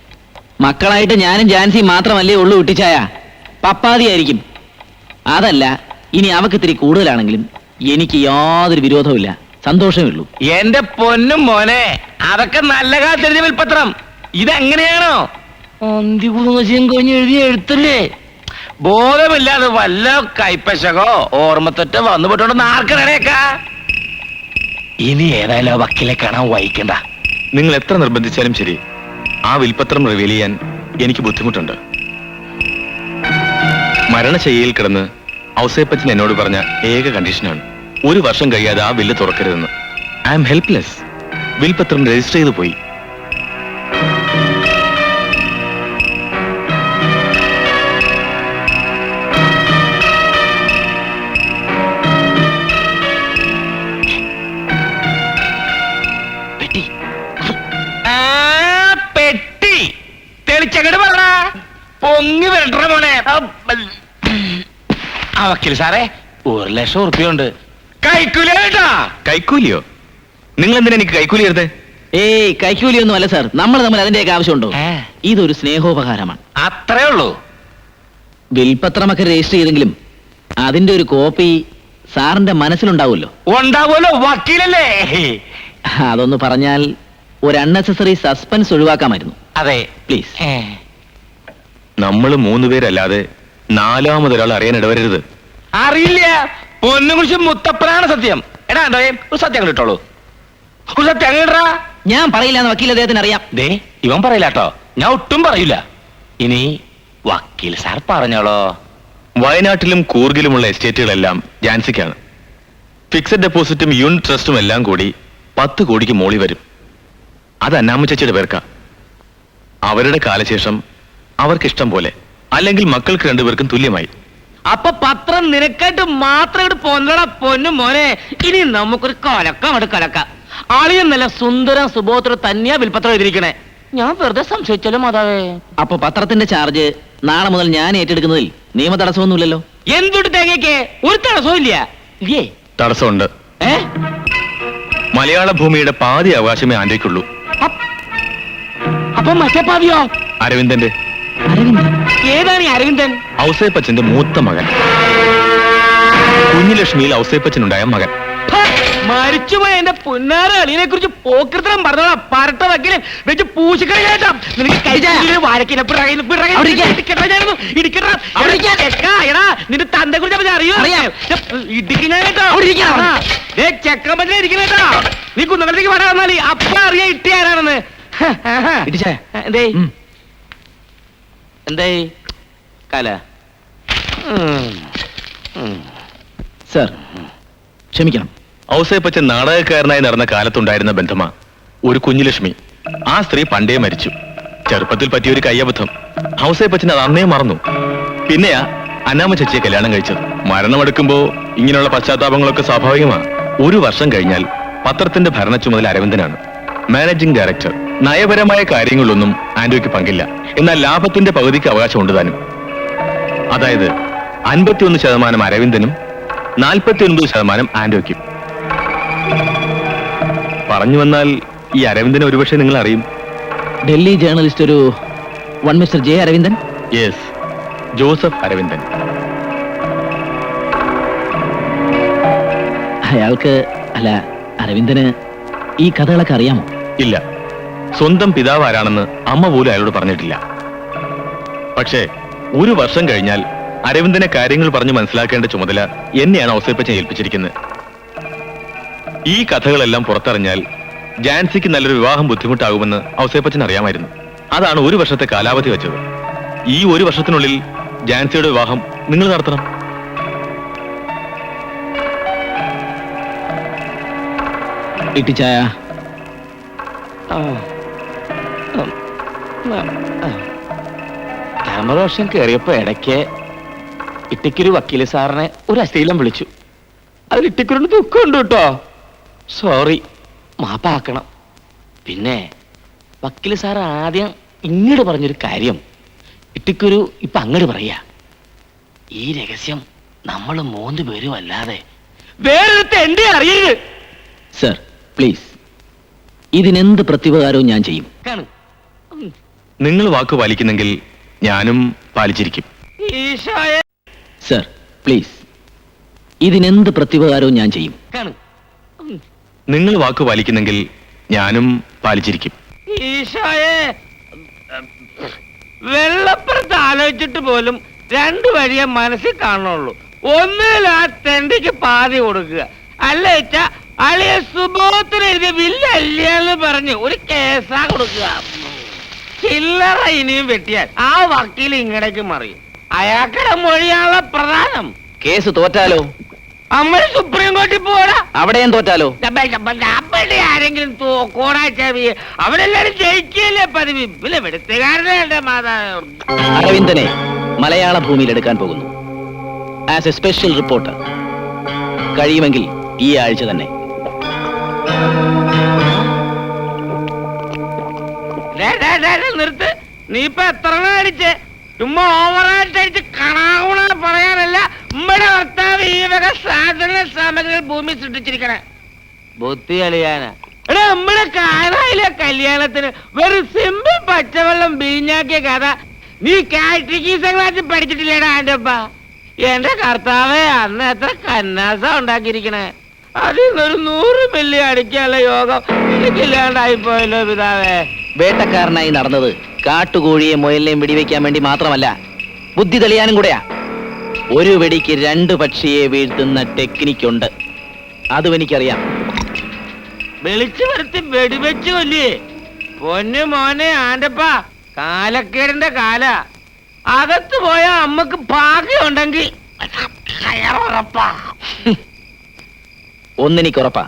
S5: മക്കളായിട്ട് ഞാനും ജാൻസിയും മാത്രമല്ലേ ഉള്ളൂ വിട്ടിച്ചായ. പപ്പാതിയായിരിക്കും. അതല്ല, ഇനി അവക്ക് ഇത്തിരി കൂടുതലാണെങ്കിലും എനിക്ക് യാതൊരു വിരോധവുമില്ല, സന്തോഷമേ ഉള്ളൂ.
S1: എന്റെ പൊന്നും മോനെ, അതൊക്കെ നല്ല കാലത്തെഴുതിയ വിൽപ്പത്രം. ഇതെങ്ങനെയാണോ കൊഞ്ഞ് എഴുതിയ എഴുത്തല്ലേ? ബോധമില്ലാതെ വല്ല കൈപ്പശകോ ഓർമ്മത്തെറ്റോ വന്നുപോട്ടോണ്ട് ആർക്കണേക്കാ. ഇനി ഏതായാലും ആ വക്കീലെ കാണാൻ വഹിക്കണ്ട.
S9: നിങ്ങൾ എത്ര നിർബന്ധിച്ചാലും ശരി, ആ വിൽപത്രം റിവീൽ ചെയ്യാൻ എനിക്ക് ബുദ്ധിമുട്ടുണ്ട്. മരണശയ്യയിൽ കിടന്ന് ഔസേപ്പച്ചൻ എന്നോട് പറഞ്ഞ ഏക കണ്ടീഷനാണ് 1 വർഷം കഴിയാതെ ആ ബില്ല് തുറക്കരുതെന്ന്. I am helpless. വിൽപത്രം രജിസ്റ്റർ ചെയ്തു പോയി.
S1: പെട്ടി തെളിച്ചങ്ങട് പറ. പൊങ്ങി വരണ്ട മോനെ. ആ വക്കീൽ സാറേ, 1,00,000 ഉറുപ്പിയുണ്ട്. കൈക്കൂലി കേട്ടാ.
S9: കൈക്കൂലിയോ? നിങ്ങൾ എന്തിനാ എനിക്ക് കൈക്കൂലി എടുത്തേ?
S5: ഏയ്, കൈക്കൂലിയൊന്നും അല്ല സാർ. നമ്മൾ തമ്മിൽ അതിന്റെയൊക്കെ ആവശ്യമുണ്ടോ? ഇതൊരു സ്നേഹോപകാരമാണ്.
S1: അത്രേ ഉള്ളൂ.
S5: വിൽപത്രമൊക്കെ രജിസ്റ്റർ ചെയ്തെങ്കിലും അതിന്റെ ഒരു കോപ്പി സാറിന്റെ മനസ്സിലുണ്ടാവുമല്ലോ.
S1: ഉണ്ടാവുമല്ലോ, വക്കീലല്ലേ.
S5: അതൊന്ന് പറഞ്ഞാൽ ഒരു അൺനെസസറി സസ്പെൻസ് ഒഴിവാക്കാമായിരുന്നു.
S1: അതെ
S5: പ്ലീസ്.
S9: നമ്മൾ 3 പേരല്ലാതെ 4ാമതൊരാൾ അറിയാൻ ഇടവരരുത്.
S1: അറിയില്ല. പൊന്നും കുറിച്ച് മുത്തപ്പനാണ് സത്യം. എടാ ഉണ്ടോയെ, ഒരു സത്യം കിട്ടോളൂ. ഒരു സത്യം കിട്ടാ.
S5: ഞാൻ പറയില്ല എന്ന് വക്കീൽ അദ്ദേഹത്തിന് അറിയാം.
S1: ദേ, ഇവൻ പറയില്ല കേട്ടോ. ഞാൻ ഒട്ടും പറയില്ല. ഇനി വക്കീൽ സാർ പറഞ്ഞോളോ.
S9: വയനാട്ടിലും കൂർഗിലുമുള്ള എസ്റ്റേറ്റുകളെല്ലാം ജാൻസിക്കാണ്. ഫിക്സഡ് ഡെപ്പോസിറ്റും യൂണിറ്റ് ട്രസ്റ്റും എല്ലാം കൂടി 10 കോടിക്ക് മോളി വരും. അത് അന്നാമ്മ ചേച്ചിയുടെ പേർക്കാ. അവരുടെ കാലശേഷം അവർക്കിഷ്ടം പോലെ
S6: അല്ലെങ്കിൽ മക്കൾക്ക് രണ്ടുപേർക്കും തുല്യമായി.
S1: അപ്പൊ പത്രം നിനക്കായിട്ട് മാത്രം ഇങ്ങോട്ട് പോന്നടാ പൊന്നു മോനെ. ഇനി നമുക്കൊരു കൊലക്കം അവിടെ കൊലക്കാം. ആളിയും നല്ല സുന്ദരം സുബോധം തന്നെയാ വിൽപത്രം എഴുതിയിരിക്കണേ. ഞാൻ വെറുതെ സംശയിച്ചാലും മാതാവേ.
S5: അപ്പൊ പത്രത്തിന്റെ ചാർജ് നാളെ മുതൽ ഞാൻ ഏറ്റെടുക്കുന്നതിൽ നിയമ തടസ്സമൊന്നുമില്ലല്ലോ?
S1: എന്തുട്ട് തേങ്ങയ്ക്ക് ഒരു തടസ്സവും ഇല്ല. ഇല്ലേ?
S6: തടസ്സമുണ്ട്. മലയാള ഭൂമിയുടെ പാതി അവകാശമേ ആന്റയ്ക്കുള്ളൂ.
S1: അപ്പൊ മറ്റേ പാവിയോ?
S6: അരവിന്ദന്റെ.
S1: ഏതാണ് ഈ അരവിന്ദൻ?
S6: ഔസേപ്പച്ചന്റെ മൂത്ത മകൻ. കുഞ്ഞിലക്ഷ്മിയിൽ ഔസേപ്പച്ചനുണ്ടായ മകൻ.
S1: മരിച്ചുപോയ എന്റെ പുന്നാര അളിയനെ കുറിച്ച് പോക്കൃത്തരം പറഞ്ഞോളാ. പരട്ട വക്കീല് വെച്ച് പൂശിക്കണ കേട്ടാ. നിനക്ക് നിന്റെ തന്റെ കുറിച്ച് അറിയോ? ഇടിക്കുന്ന കേട്ടോ. ചെക്കമ്പറ്റിനെ ഇരിക്കുന്ന കേട്ടോ. നീ കുന്നകളത്തേക്ക് വരാൻ വന്നാല് അപ്പ അറിയാ ഇട്ടി ആരാണെന്ന്. എന്തേ എന്തേ കല?
S5: സർ ക്ഷമിക്കണം.
S6: ഔസേപ്പച്ചൻ നാടകക്കാരനായി നടന്ന കാലത്തുണ്ടായിരുന്ന ബന്ധമാ ഒരു കുഞ്ഞുലക്ഷ്മി. ആ സ്ത്രീ പണ്ടേ മരിച്ചു. ചെറുപ്പത്തിൽ പറ്റിയൊരു കയ്യബദ്ധം. ഔസേപ്പച്ചൻ അത് അന്നേ മറന്നു. പിന്നെയാ അന്നാമ ചേച്ചിയെ കല്യാണം കഴിച്ചത്. മരണമെടുക്കുമ്പോ ഇങ്ങനെയുള്ള പശ്ചാത്താപങ്ങളൊക്കെ സ്വാഭാവികമാണ്. ഒരു വർഷം കഴിഞ്ഞാൽ പത്രത്തിന്റെ ഭരണ ചുമതല അരവിന്ദനാണ്. Managing director. നയപരമായ കാര്യങ്ങളിലൊന്നും ആന്റോയ്ക്ക് പങ്കില്ല. എന്നാൽ ലാഭത്തിന്റെ പകുതിക്ക് അവകാശമുണ്ട് താനും. അതായത് 51% അരവിന്ദനും 49% ആന്റോയ്ക്കും. പറഞ്ഞു വന്നാൽ ഈ അരവിന്ദനെ ഒരുപക്ഷെ നിങ്ങൾ അറിയും.
S5: ഡൽഹി ജേർണലിസ്റ്റ് ഒരു mister J Aravindan.
S6: Yes, Joseph Aravindan.
S5: അയാൾക്ക് അല്ല അരവിന്ദന് ഈ കഥകളൊക്കെ അറിയാമോ?
S6: ഇല്ല. സ്വന്തം പിതാവ് ആരാണെന്ന് അമ്മ പോലും അയാളോട് പറഞ്ഞിട്ടില്ല. പക്ഷേ ഒരു വർഷം കഴിഞ്ഞാൽ അരവിന്ദനെ കാര്യങ്ങൾ പറഞ്ഞ് മനസ്സിലാക്കേണ്ട ചുമതല എന്നെയാണ് ഔസേപ്പച്ചൻ ഏൽപ്പിച്ചിരിക്കുന്നത്. ഈ കഥകളെല്ലാം പുറത്തറിഞ്ഞാൽ ജാൻസിക്ക് നല്ലൊരു വിവാഹം ബുദ്ധിമുട്ടാകുമെന്ന് ഔസേപ്പച്ചൻ അറിയാമായിരുന്നു. അതാണ് ഒരു വർഷത്തെ കാലാവധി വെച്ചത്. ഈ ഒരു വർഷത്തിനുള്ളിൽ ജാൻസിയുടെ വിവാഹം നിങ്ങൾ നടത്തണം.
S5: ഇട്ടിച്ചായ
S1: ക്യാമറ വർഷം കയറിയപ്പോ ഇടയ്ക്ക് ഇട്ടിക്കൊരു വക്കീല് സാറിനെ ഒരു അശ്ലീലം വിളിച്ചു. അതിൽ ഇട്ടിക്കൊരു ദുഃഖമുണ്ട് കേട്ടോ. സോറി, മാപ്പാക്കണം. പിന്നെ വക്കീല് സാർ ആദ്യം ഇങ്ങോട്ട് പറഞ്ഞൊരു കാര്യം ഇട്ടിക്കൊരു ഇപ്പൊ അങ്ങോട്ട് പറയാ. ഈ രഹസ്യം നമ്മൾ 3 പേരും അല്ലാതെ വേറൊരുത്ത എന്റെ അറിയരുത്.
S5: സർ പ്ലീസ്, ഇതിനെന്ത് പ്രത്യുപകാരവും ഞാൻ ചെയ്യും.
S6: നിങ്ങൾ വാക്ക് പാലിക്കുന്നെങ്കിൽ ഞാനും പാലിച്ചിരിക്കും.
S1: ഈശോയെ.
S5: സർ പ്ലീസ്, ഇതിനെന്ത് പ്രത്യുപകാരവും ഞാൻ ചെയ്യും.
S6: നിങ്ങൾ വാക്ക് പാലിക്കുന്നെങ്കിൽ ഞാനും പാലിച്ചിരിക്കും.
S1: ഈശോയെ. വെള്ളപ്പുറത്ത് ആലോചിച്ചിട്ട് പോലും 2 വഴിയെ മനസ്സിൽ കാണുള്ളൂ. ഒന്നിൽ ആ തെണ്ടിക്ക് പാതി കൊടുക്കുക, അല്ല വെച്ചാ അളിയ സുബോധത്തിന് എഴുതിയ ബില്ലല്ലെന്ന് പറഞ്ഞ് ഒരു കേസാ കൊടുക്കുക. ചില്ലറ ഇനിയും വെട്ടിയാൽ ആ വക്കീൽ ഇങ്ങടേക്ക് മറിയും. അയാൾക്കുടെ മൊഴിയാണല്ലോ പ്രധാനം.
S5: കേസ് തോറ്റാലോ?
S1: നമ്മൾ സുപ്രീം കോടതി പോടാ.
S5: അവിടെയും തോറ്റാലോ?
S1: അവിടെ ആരെങ്കിലും അവരെല്ലാരും ജയിക്കല്ലേ പതിവ്. പിന്നെ വെടുത്തുകാരനെ മാതാവ്
S5: അരവിന്ദനെ മലയാള ഭൂമിയിൽ എടുക്കാൻ പോകുന്നു ആസ് എ സ്പെഷ്യൽ റിപ്പോർട്ടർ. കഴിയുമെങ്കിൽ ഈ ആഴ്ച തന്നെ.
S1: നിർത്ത്. നീ ഇപ്പൊ എത്ര അടിച്ച് ചുമ്മാ ഓവറായിട്ട് അടിച്ച് കണാകുണ പറയാനല്ല. നമ്മുടെ ഭർത്താവ് ഈ വക സാധന സാമഗ്രികൾ ഭൂമി സൃഷ്ടിച്ചിരിക്കണേ. ബുദ്ധി അളിയാനാ. എടാ, നമ്മുടെ കാനായിലെ കല്യാണത്തിന് വെറും സിമ്പിൾ പച്ചവെള്ളം ബീഞ്ഞാക്കിയ കഥ നീ കാറ്റഗീസ് ക്ലാസ്സിൽ പഠിച്ചിട്ടില്ലേടാ എന്റെ അപ്പ. എന്റെ കർത്താവേ, അന്ന് എത്ര കന്നാസ ഉണ്ടാക്കിയിരിക്കണേ. അതിൽ നിന്നൊരു 100 മില്ലി അടിക്കാനുള്ള യോഗം എനിക്കില്ലാണ്ടായിപ്പോയല്ലോ പിതാവേ.
S5: വേട്ടക്കാരനായി നടന്നത് കാട്ടുകോഴിയെ മുയലിനെയും വെടിവെക്കാൻ വേണ്ടി മാത്രമല്ല, ബുദ്ധി തെളിയാനും കൂടെയാ. ഒരു വെടിക്ക് 2 പക്ഷിയെ വീഴ്ത്തുന്ന ടെക്നിക്കുണ്ട്. അതും എനിക്കറിയാം.
S1: വിളിച്ചു വരുത്തി വെടിവെച്ച് കൊല്ലേ. പൊന്നു മോനെ ആന്റപ്പ, കാലക്കേടിന്റെ കാല. അകത്ത് പോയ അമ്മക്ക് ഭാഗ്യമുണ്ടെങ്കിൽ
S5: ഒന്നെനിക്കുറപ്പാ,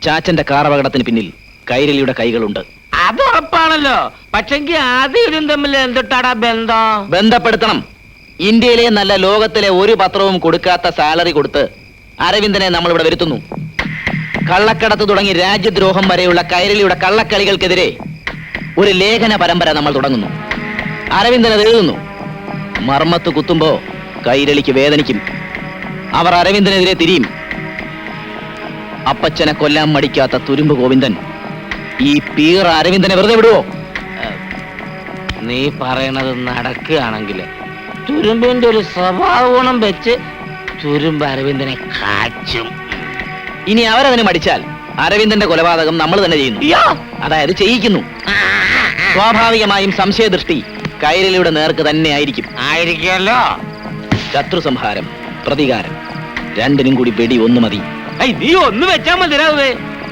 S5: ചാച്ചന്റെ കാർ അപകടത്തിന് പിന്നിൽ കൈരളിയുടെ കൈകളുണ്ട്.
S1: അതുറപ്പാ. മോളാണല്ലോ. പക്ഷെങ്കിൽ ആദ്യം ഇതും തമ്മിൽ എന്തിട്ടാടാ ബന്ധം?
S5: ബന്ധപ്പെടുത്തണം. ഇന്ത്യയിലെ നല്ല ലോകത്തിലെ ഒരു പത്രവും കൊടുക്കാത്ത സാലറി കൊടുത്ത് അരവിന്ദനെ നമ്മൾ ഇവിടെ വരുത്തുന്നു. കള്ളക്കടത്ത് തുടങ്ങി രാജ്യദ്രോഹം വരെയുള്ള കൈരളിയുടെ കള്ളക്കളികൾക്കെതിരെ ഒരു ലേഖന പരമ്പര നമ്മൾ തുടങ്ങുന്നു. അരവിന്ദൻ അത് എഴുതുന്നു. മർമ്മത്ത് കുത്തുമ്പോ കൈരളിക്ക് വേദനിക്കും. അവർ അരവിന്ദനെതിരെ തിരിയും. അപ്പച്ചനെ കൊല്ലാൻ മടിക്കാത്ത തുരുമ്പ് ഗോവിന്ദൻ ഈ പീർ അരവിന്ദനെ വെറുതെ വിടുവോ?
S1: നീ പറയണത് നടക്കുകയാണെങ്കിൽ തുരുമ്പിന്റെ ഒരു സ്വഭാവ ഗുണം വെച്ച് തുരുമ്പ് അരവിന്ദനെ കാച്ചും.
S5: ഇനി അവരതിന് മടിച്ചാൽ അരവിന്ദന്റെ കൊലപാതകം നമ്മൾ തന്നെ ചെയ്യുന്നു. അതായത് ചെയ്യിക്കുന്നു. സ്വാഭാവികമായും സംശയദൃഷ്ടി കൈരളിയുടെ നേർക്ക് തന്നെ ആയിരിക്കും.
S1: ആയിരിക്കുമല്ലോ.
S5: ശത്രു സംഹാരം, പ്രതികാരം രണ്ടിനും കൂടി വെടി ഒന്ന് മതി.
S1: നീ ഒന്ന് വെച്ചാൽ മതിരാവേ.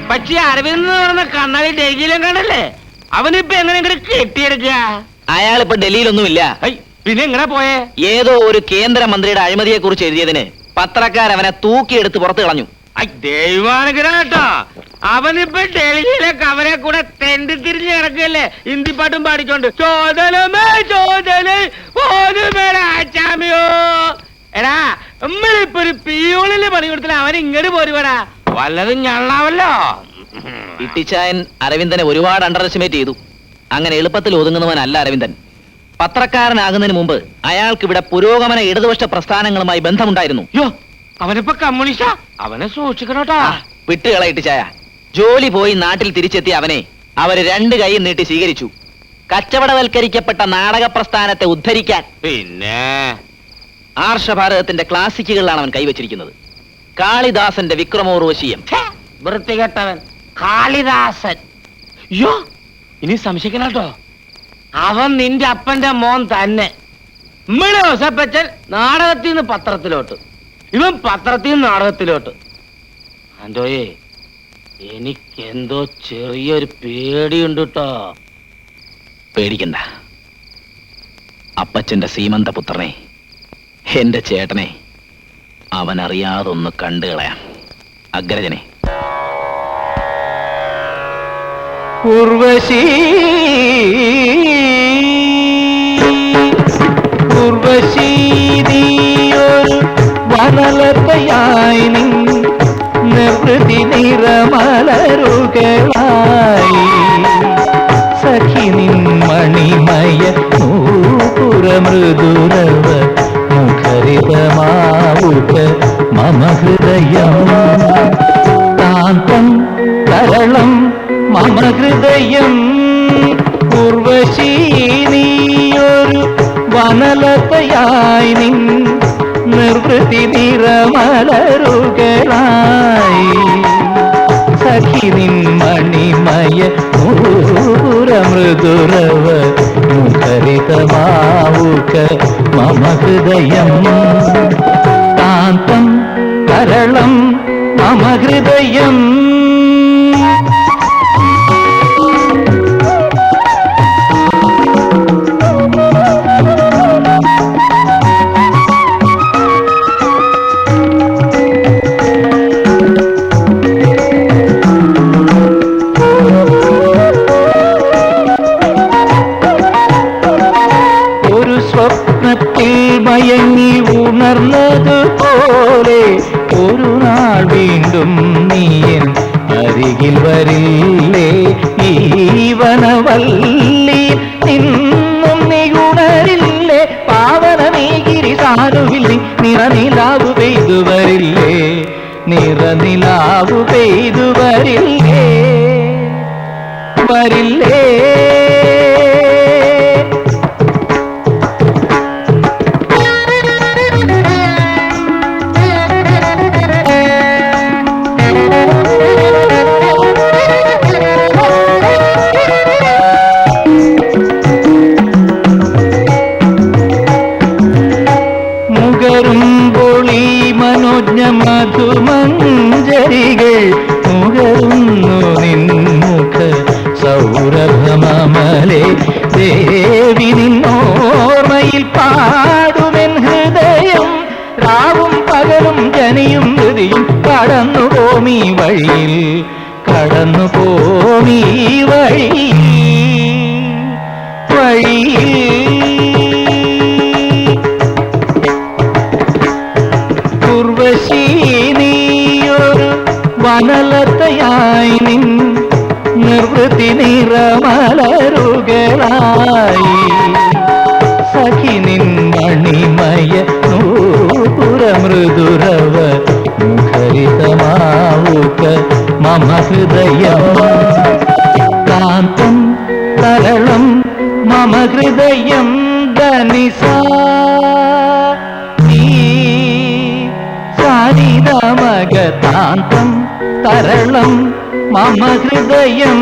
S1: പക്ഷേ അരവിന്ദ് എന്ന് പറയുന്ന കണ്ണാടി ഡൽഹിയിലും കാണല്ലേ, അവനിപ്പോ എങ്ങനെയെങ്കിലും കെട്ടിയെടുക്കുക.
S5: അയാളിപ്പോ ഡൽഹിയിലൊന്നുമില്ല.
S1: പിന്നെ എങ്ങനെ പോയേ?
S5: ഏതോ ഒരു കേന്ദ്രമന്ത്രിയുടെ അഴിമതിയെ കുറിച്ച് എഴുതിയതിന് പത്രക്കാരവനെ തൂക്കിയെടുത്ത് പുറത്തു കളഞ്ഞു.
S1: ദൈവാനുഗ്രഹം കേട്ടോ. അവനിപ്പോ ഡൽഹിയിലെ കവരെ കൂടെ തെണ്ടി തിരിഞ്ഞ് കിടക്കല്ലേ, ഹിന്ദി പാട്ടും പാടിക്കൊണ്ട്. ചോദനമേ ചോദന ആച്ചാമിയോ. എടാ നമ്മളിപ്പോ ഒരു പിയൂണില് പണി കൊടുത്തില്ല, അവൻ ഇങ്ങോട്ട് പോരുവാടാ. വല്ലതും ഞള്ളാവല്ലോ.
S5: ഇട്ടിച്ചായൻ അരവിന്ദനെ ഒരുപാട് അണ്ടർ എസ്റ്റിമേറ്റ് ചെയ്തു. അങ്ങനെ എളുപ്പത്തിൽ ഒതുങ്ങുന്നവനല്ല അരവിന്ദൻ. പത്രക്കാരനാകുന്നതിന് മുമ്പ് അയാൾക്ക് ഇവിടെ പുരോഗമന ഇടതുപക്ഷ പ്രസ്ഥാനങ്ങളുമായി ബന്ധമുണ്ടായിരുന്നു.
S1: അവനിപ്പോ കമ്മ്യൂണിസ്റ്റാ. അവനെ സൂക്ഷിക്കണോട്ടാ.
S5: വിട്ടുകള ഇട്ടിച്ചായ. ജോലി പോയി നാട്ടിൽ തിരിച്ചെത്തിയ അവനെ അവര് രണ്ട് കൈയും നീട്ടി സ്വീകരിച്ചു. കച്ചവടവൽക്കരിക്കപ്പെട്ട നാടക പ്രസ്ഥാനത്തെ ഉദ്ധരിക്കാൻ
S1: പിന്നെ
S5: ആർഷഭാരതത്തിന്റെ ക്ലാസിക്കുകളിലാണ് അവൻ കൈവച്ചിരിക്കുന്നത്. കാളിദാസന്റെ വിക്രമോർവശീയം.
S1: വൃത്തികെട്ടവൻ കാളിദാസൻ. യോ ഇനി സംശയിക്കണോ? അവൻ നിന്റെ അപ്പന്റെ മോൻ തന്നെ. ഇമ്മടെ ഔസേപ്പച്ചൻ നാടകത്തിൽ നിന്ന് പത്രത്തിലോട്ട്, ഇവൻ പത്രത്തിൽ നിന്ന് നാടകത്തിലോട്ട്. ആൻഡോയെ എനിക്കെന്തോ ചെറിയൊരു പേടിയുണ്ട് കേട്ടോ.
S5: പേടിക്കണ്ട. അപ്പച്ചന്റെ സീമന്തപുത്രനെ, എന്റെ ചേട്ടനെ അവൻ അറിയാതൊന്ന് കണ്ടു കളയാം. അഗ്രജനെ.
S11: ഉർവശീതിയൊരു വനലതയായി നിർവൃതി നിറമലരുകളായി സഖി നിൻമണിമയ നൂപുരമൃദുരവ മുഖരിതമാവുക മമ ഹൃദയം കാന്തം തരളം മമ ഹൃദയം. ഉർവശീനിയൊരു വനലതയായി നിർവൃതി നിറമലരുകളായി സഖി നിൻമണിമയ നൂപുരമൃദുരവ മുഖരിതമാവുക മമ ഹൃദയം കാന്തം കരളം മമ ഹൃദയം. മയങ്ങി ഉണർന്നതുപോലെ ഒരു നാൾ വീണ്ടും നീയൻ അരികിൽ വരില്ലേ? ഈ വനവല്ലി നിന്നും നീ ഉണരില്ലേ? പാവനമേ ഗിരിസാനുവിൽ നിറനിലാവു പെയ്തു വരില്ലേ? നിറനിലാവു പെയ്തു വരില്ലേ? വരില്ലേ? മധുമഞ്ജരികൾ മുകരുന്നു നിൻമുഖ സൗരഭമമലേ ദേവി നിന്നോർമ്മയിൽ പാടുമെൻ ഹൃദയം. രാവും പകലും ജനിയും ഹൃതിയും കടന്നു പോമീ വഴിയിൽ, കടന്നു പോമീ വഴിയിൽ. വഴിയിൽ ഉർവശി നീയൊരു വനലതയായി നിൻ നിർവൃത്തി നിറമലരുകളായി സഖി നിൻ മണിമയ നൂപുരമൃദുരവ മുഖരിതമാവുക മമ ഹൃദയം കാന്തം തരളം മമ ഹൃദയം ധനിസാ സാനിധമഗതാന്തം തരളം മമ ഹൃദയം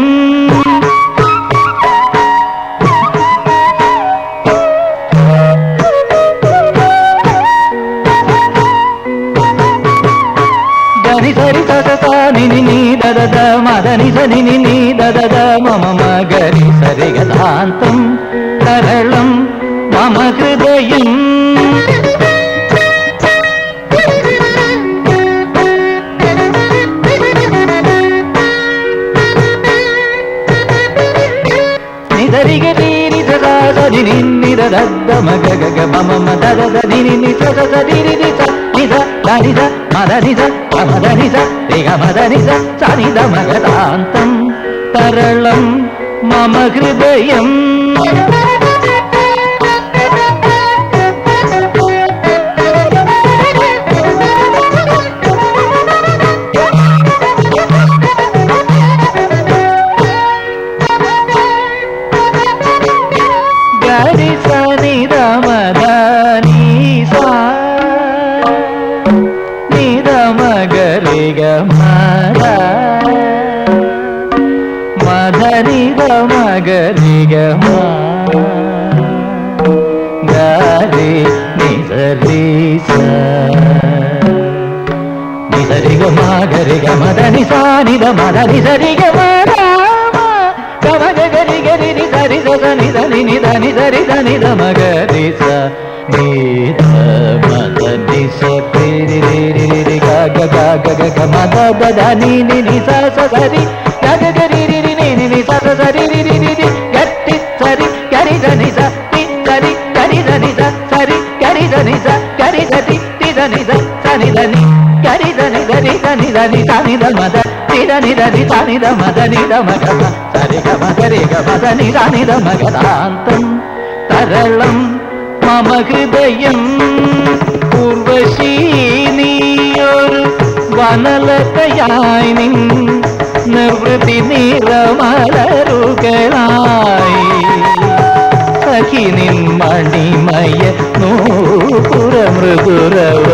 S11: ധനി സരി സസ നിനി നീ ദദ മദനി സനി നീ ദദ മമ മഗരി സരിഗതാന്തം തരളം മമ ഹൃദയം മഗതാന്തം തരളം മമ ഹൃദയം മഗതാന്തം തരളം മമ ഹൃദയം ഉർവശി നീയൊരു വനലതയായി നിൻ നിർവൃത്തി നിറമലരുകളായി സഖി നിൻ മണിമയ നൂപുരമൃദുരവ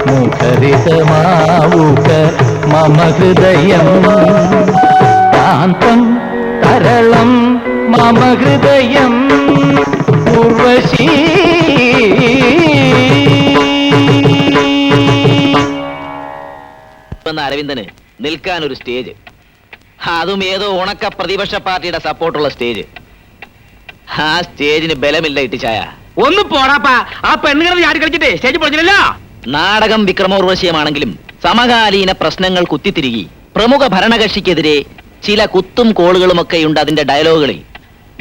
S11: മുഖരിതമാവുക മമ ഹൃദയം കാന്തം തരളം മമ ഹൃദയം ഉർവശി
S5: അരവിന്ദന് നിൽക്കാൻ ഒരു സ്റ്റേജ്, അതും ഏതോ ഉണക്ക പ്രതിപക്ഷ പാർട്ടിയുടെ സപ്പോർട്ടുള്ള സ്റ്റേജ്. ആ സ്റ്റേജിന് ബലമില്ല ഇട്ടിച്ചായ.
S1: ഒന്ന് പോടാപ്പാ, ആ പെണ്ണുങ്ങൾ ചാടി കളിച്ചിട്ടേ സ്റ്റേജ് പൊളിച്ചില്ലല്ലോ.
S5: നാടകം വിക്രമോർവശീയമാണെങ്കിലും സമകാലീന പ്രശ്നങ്ങൾ കുത്തിത്തിരികി പ്രമുഖ ഭരണകക്ഷിക്കെതിരെ ചില കുത്തും കോളുകളുമൊക്കെയുണ്ട് അതിന്റെ ഡയലോഗുകളിൽ.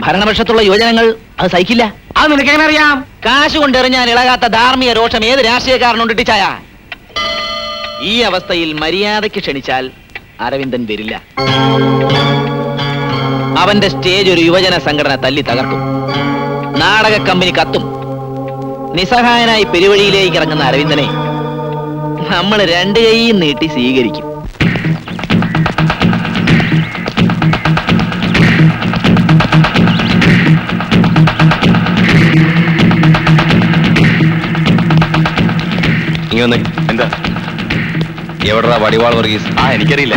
S5: ഭരണപക്ഷത്തുള്ള യുവജനങ്ങൾ അത് സഹിക്കില്ല.
S1: അത് നിനക്കെങ്ങനെ അറിയാം?
S5: കാശ് കൊണ്ടെറിഞ്ഞാൽ ഇളകാത്ത ധാർമ്മിക രോഷം ഏത് രാഷ്ട്രീയക്കാരനുണ്ട് ഇട്ടിച്ചായ. ഈ അവസ്ഥയിൽ മര്യാദയ്ക്ക് ക്ഷണിച്ചാൽ അരവിന്ദൻ വരില്ല. അവന്റെ സ്റ്റേജ് ഒരു യുവജന സംഘടന തല്ലി തകർക്കും. നാടക കമ്പനി കത്തും. നിസ്സഹായനായി പെരുവഴിയിലേക്ക് ഇറങ്ങുന്ന അരവിന്ദനെ നമ്മൾ രണ്ട് കൈയും നീട്ടി സ്വീകരിക്കും.
S9: എന്താ എവിടാ വടിവാൾ വർഗീസ്? എനിക്കറിയില്ല.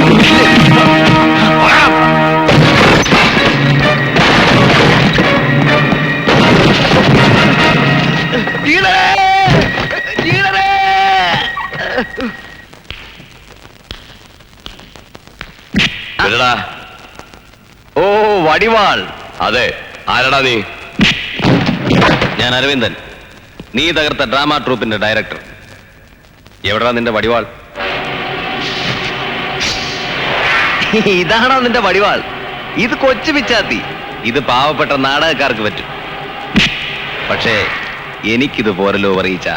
S9: ഓ വടിവാൾ, അതെ. ആരടാ നീ? ഞാൻ അരവിന്ദൻ, നീ തകർത്ത ഡ്രാമ ട്രൂപ്പിന്റെ ഡയറക്ടർ. എവിടാ നിന്റെ വടിവാൾ? ഇതാണോ നിന്റെ വടിവാൾ? ഇത് കൊച്ചു പിച്ചാത്തി. ഇത് പാവപ്പെട്ട നാടകക്കാർക്ക് പറ്റും. പക്ഷേ എനിക്കിത് പോരല്ലോ പറയിച്ച.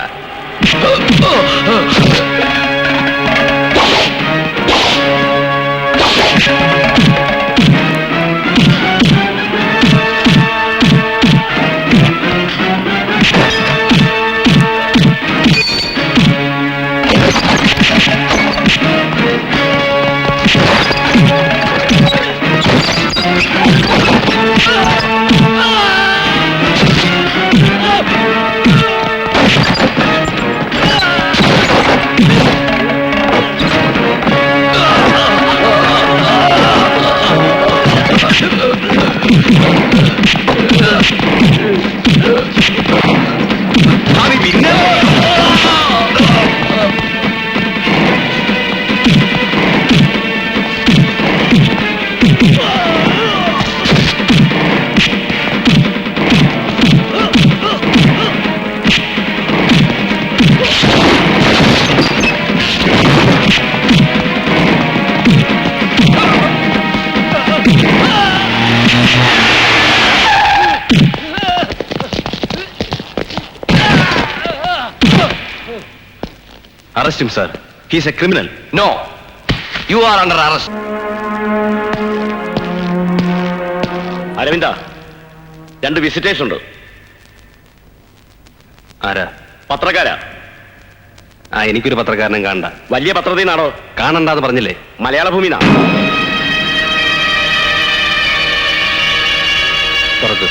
S9: Arrest him, sir. He's a criminal.
S1: No, you are under arrest.
S9: Aravinda, 2 visitors ഉണ്ട്. ആരാ?
S6: പത്രക്കാരാ?
S9: എനിക്കൊരു പത്രക്കാരനും കാണണ്ട.
S6: വലിയ പത്രത്തിൽ നിന്നാണോ?
S9: കാണണ്ടെന്ന് പറഞ്ഞില്ലേ?
S6: മലയാള ഭൂമിനാ.
S9: തുറക്ക്.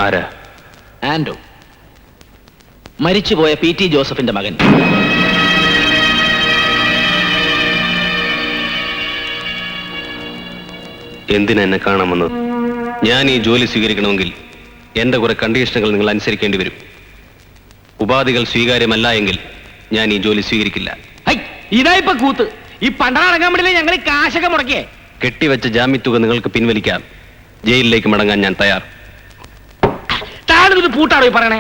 S9: ആരാ?
S5: ആൻഡോ, മരിച്ചുപോയ PT ജോസഫിന്റെ മകൻ.
S9: എന്തിനാ എന്നെ കാണാൻ വന്നത്? ഞാൻ ഈ ജോലി സ്വീകരിക്കണമെങ്കിൽ എന്റെ കുറെ കണ്ടീഷനുകൾ നിങ്ങൾ അനുസരിക്കേണ്ടി വരും. ഉപാധികൾ സ്വീകാര്യമല്ല എങ്കിൽ ഞാൻ ഈ ജോലി സ്വീകരിക്കില്ല.
S1: ഇതാ ഇപ്പൊ കൂത്ത്. ഈ പണ്ടടങ്ങാൻ വേണ്ടിയില്ലേ ഞങ്ങൾ കാശൊക്കെ മുടക്കിയേ.
S9: കെട്ടിവെച്ച ജാമ്യത്തുക നിങ്ങൾക്ക് പിൻവലിക്കാം. ജയിലിലേക്ക് മടങ്ങാൻ ഞാൻ തയ്യാർ.
S1: താഴെ പൂട്ടാണോ ഈ പറയണേ?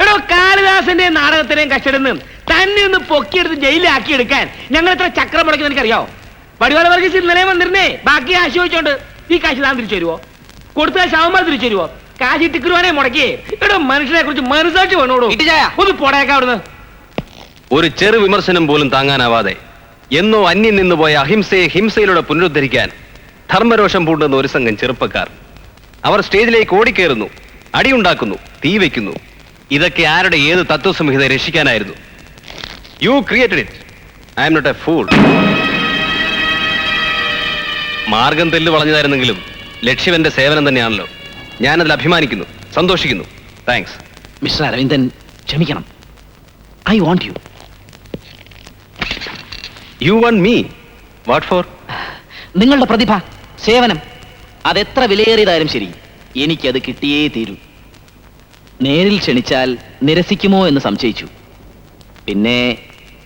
S1: എടോ, കാളിദാസന്റെ നാടകത്തിനെയും കഷ്ടടുന്ന് തന്നെ ഒന്ന് പൊക്കിയെടുത്ത് ജയിലിലാക്കി എടുക്കാൻ ഞങ്ങൾ എത്ര ചക്രം മുടക്കുന്ന എനിക്കറിയാവോ? വടിവാള വർഗീസ് ഇന്നലെ വന്നിരുന്നേ ബാക്കി കാശ് ചോദിച്ചോണ്ട്. ഈ കാശ് താൻ തിരിച്ചു തരുവോ? കൊടുത്ത ശവന്മാർ തിരിച്ചു തരുവോ? കാശ് ടിക്കുവാനേ മുടക്കിയേ. എടോ, മനുഷ്യനെ കുറിച്ച് മനസ്സാക്ഷി വേണോടോ? ഒന്ന് പോടേക്ക അവിടുന്ന്.
S9: ഒരു ചെറു വിമർശനം പോലും താങ്ങാനാവാതെ എന്നോ അന്യം നിന്നുപോയ അഹിംസയെ ഹിംസയിലൂടെ പുനരുദ്ധരിക്കാൻ ധർമ്മരോഷം പൂണ്ടുന്ന ഒരു സംഘം ചെറുപ്പക്കാർ. അവർ സ്റ്റേജിലേക്ക് ഓടിക്കേറുന്നു, അടിയുണ്ടാക്കുന്നു, തീ വയ്ക്കുന്നു. ഇതൊക്കെ ആരുടെ ഏത് തത്വസംഹിത രക്ഷിക്കാനായിരുന്നു? You created it. I am not a fool. മാർഗം തെല്ലു വളഞ്ഞതായിരുന്നെങ്കിലും ലക്ഷ്യം എന്റെ സേവനം തന്നെയാണല്ലോ. ഞാനതിൽ അഭിമാനിക്കുന്നു, സന്തോഷിക്കുന്നു. താങ്ക്സ്.
S5: മിസ്റ്റർ അരവിന്ദൻ, ക്ഷമിക്കണം. I want you.
S9: You want me? What for?
S5: നിങ്ങളുടെ പ്രതിഭ, സേവനം, അതെത്ര വിലയേറിയതായാലും ശരി, എനിക്കത് കിട്ടിയേ തീരൂ. നേരിൽ ക്ഷണിച്ചാൽ നിരസിക്കുമോ എന്ന് സംശയിച്ചു. പിന്നെ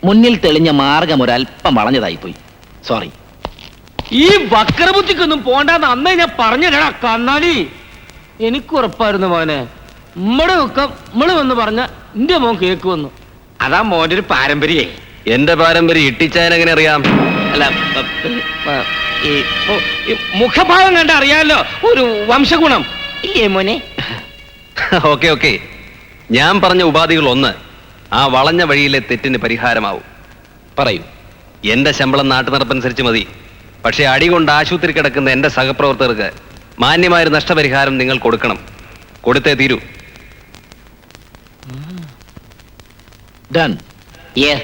S5: മുന്നിൽ തെളിഞ്ഞ മാർഗം ഒരല്പം വളഞ്ഞതായിപ്പോയി. സോറി.
S1: ഈ വക്രബുദ്ധിക്കൊന്നും പോണ്ടെന്ന് അന്നേ ഞാൻ പറഞ്ഞില്ലടാ കന്നാലി. എനിക്കുറപ്പായിരുന്നു മോനെ, നമ്മടെ ഒക്കെ നമ്മള് വന്ന് പറഞ്ഞ എന്റെ മോൻ കേക്കുവന്നു. അതാ മോന്റെ ഒരു പാരമ്പര്യ.
S9: എന്റെ പാരമ്പര്യം ഇട്ടിച്ചാൻ എങ്ങനെ അറിയാം?
S1: അല്ല, ഈ മുഖഭാവം കണ്ട അറിയാലോ ഒരു വംശഗുണം ഇല്ലേ മോനെ?
S9: ഓക്കെ ഓക്കെ, ഞാൻ പറഞ്ഞ ഉപാധികൾ ഒന്ന് ആ വളഞ്ഞ വഴിയിലെ തെറ്റിന് പരിഹാരമാവും.
S5: പറയൂ.
S9: എന്റെ ശമ്പളം നാട്ടുനടപ്പനുസരിച്ച് മതി. പക്ഷെ അടികൊണ്ട് ആശുപത്രി കിടക്കുന്ന എന്റെ സഹപ്രവർത്തകർക്ക് മാന്യമായൊരു നഷ്ടപരിഹാരം നിങ്ങൾ കൊടുക്കണം. കൊടുത്തേ തീരൂ.
S5: Done.
S4: Yes.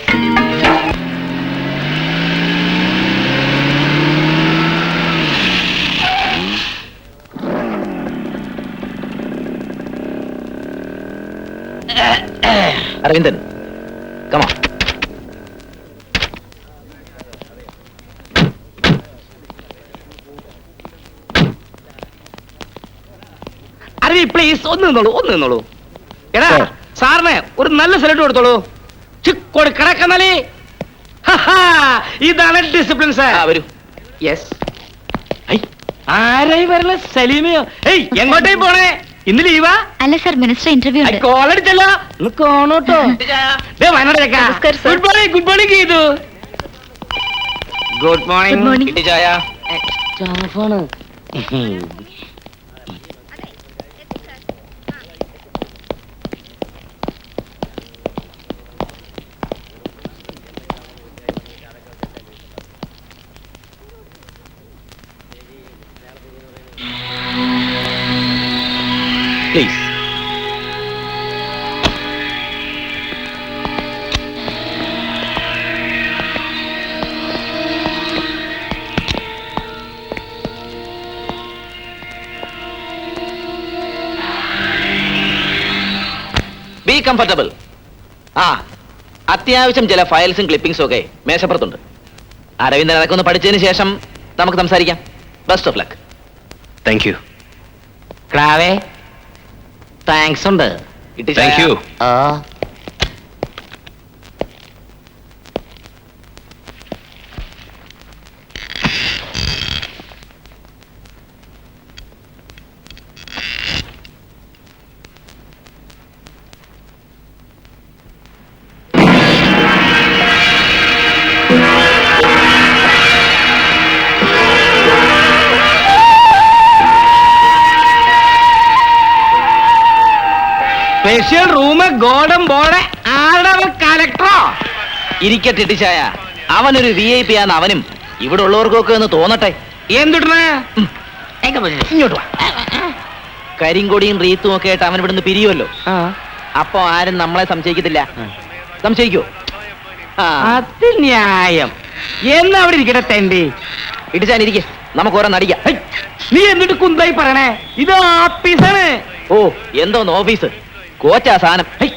S5: Aravindan, come on.
S1: Aravi please ഒന്ന് നിന്നോളൂ എടാ സാറിന് ഒരു നല്ല സെലക്ട് കൊടുത്തോളൂ കൊടുക്കണക്കന്നാലേ ഇതാണ് ഡിസിപ്ലിൻ സാർ.
S5: വരൂ.
S1: യെസ്. ആരായി വരണ സലീമയോ? ഏയ് എങ്ങോട്ടേക്ക് പോണേ? ഇന്ന് ലീവാ?
S2: അല്ല സർ, മിനിസ്റ്റർ ഇന്റർവ്യൂ ഉണ്ട്.
S1: കോളടിച്ചല്ലോ. ഒന്ന് കാണോട്ടോ. ഗുഡ് മോർണിംഗ് ചെയ്തു. Good
S2: Good morning.
S1: മോർണിംഗ്.
S5: ചായ. പ്ലീസ്. Be comfortable. അത്യാവശ്യം ചില ഫയൽസും ക്ലിപ്പിംഗ്സും ഒക്കെ മേശപ്പുറത്തുണ്ട്. അരവിന്ദൻ അതൊക്കെ ഒന്ന് പഠിച്ചതിന് ശേഷം നമുക്ക് സംസാരിക്കാം. Best of luck.
S9: Thank you.
S1: ക്രാവേ താങ്ക്സ് ഉണ്ട്.
S9: Thank you.
S1: സ്പെഷ്യൽ റൂം ഗോഡം ബോർഡ് ആരുടെ കലക്ടറോ?
S5: ഇരിക്കട്ടെ ടിച്ചായ, അവനൊരു VIP ആന്ന് അവനും ഇവിടെ ഉള്ളവർക്കൊക്കെ ഒന്ന് തോന്നട്ടെ.
S1: എന്തുട്ടണേ?
S5: ഇങ്ങോട്ട് വാ. കരിങ്കൊടിയും റീത്തും ഒക്കെ ആയിട്ട് അവൻ ഇവിടുന്ന് പിരിയുമല്ലോ. അപ്പൊ ആരും നമ്മളെ സംശയിക്കത്തില്ല. സംശയിക്കോ?
S1: അത് ന്യായം. എന്നാ അവിടെ ഇരിക്കട്ടെ തെണ്ടി.
S5: ഇടിച്ചാൻ ഇരിക്കെ, നമുക്ക് ഓരോ നടിക്കാം.
S1: ഹൈ, നീ എന്നിട്ട് കുന്തായി പറയണേ? ഇത് ആഫീസാണ്.
S5: ഓ, എന്തോന്ന് ഓഫീസ്? കോച്ചാ സാധനം.
S1: ഹൈ,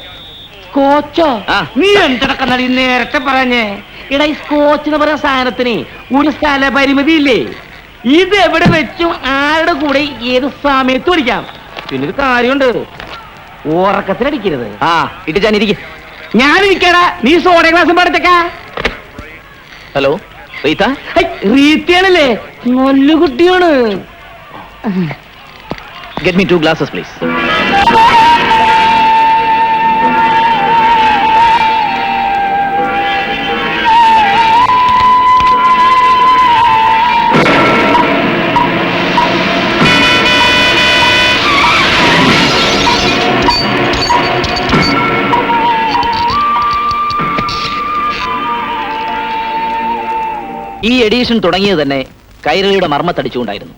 S1: കോച്ചോ?
S5: ആ.
S1: നീ എന്തിടക്കന്നടി നേരത്തെ പറഞ്ഞേ? എടാ, ഈ സ്കോച്ച് എന്ന് പറയുന്ന സാധനത്തിന് ഒരു സ്ഥല പരിമിതി ഇല്ലേ? ഇത് എവിടെ വെച്ചും ആരുടെ കൂടെ ഏത് സമയത്തും അടിക്കാം. പിന്നെ ഒരു കാര്യമുണ്ട്, ഉറക്കത്തിലടിക്കരുത്.
S5: ഇടിച്ചാൻ ഇരിക്കെ.
S1: ഞാനിരിക്കടാ, നീ സോഡ ഗ്ലാസും പഠിച്ചേക്കാ.
S5: ഹലോ റീത്ത.
S1: റീത്തിയാണല്ലേ? നല്ല കുട്ടിയാണ്.
S5: Get me 2 glasses please. ഈ എഡീഷൻ തുടങ്ങിയത് തന്നെ കൈരളിയുടെ മർമ്മത്തടിച്ചുകൊണ്ടായിരുന്നു.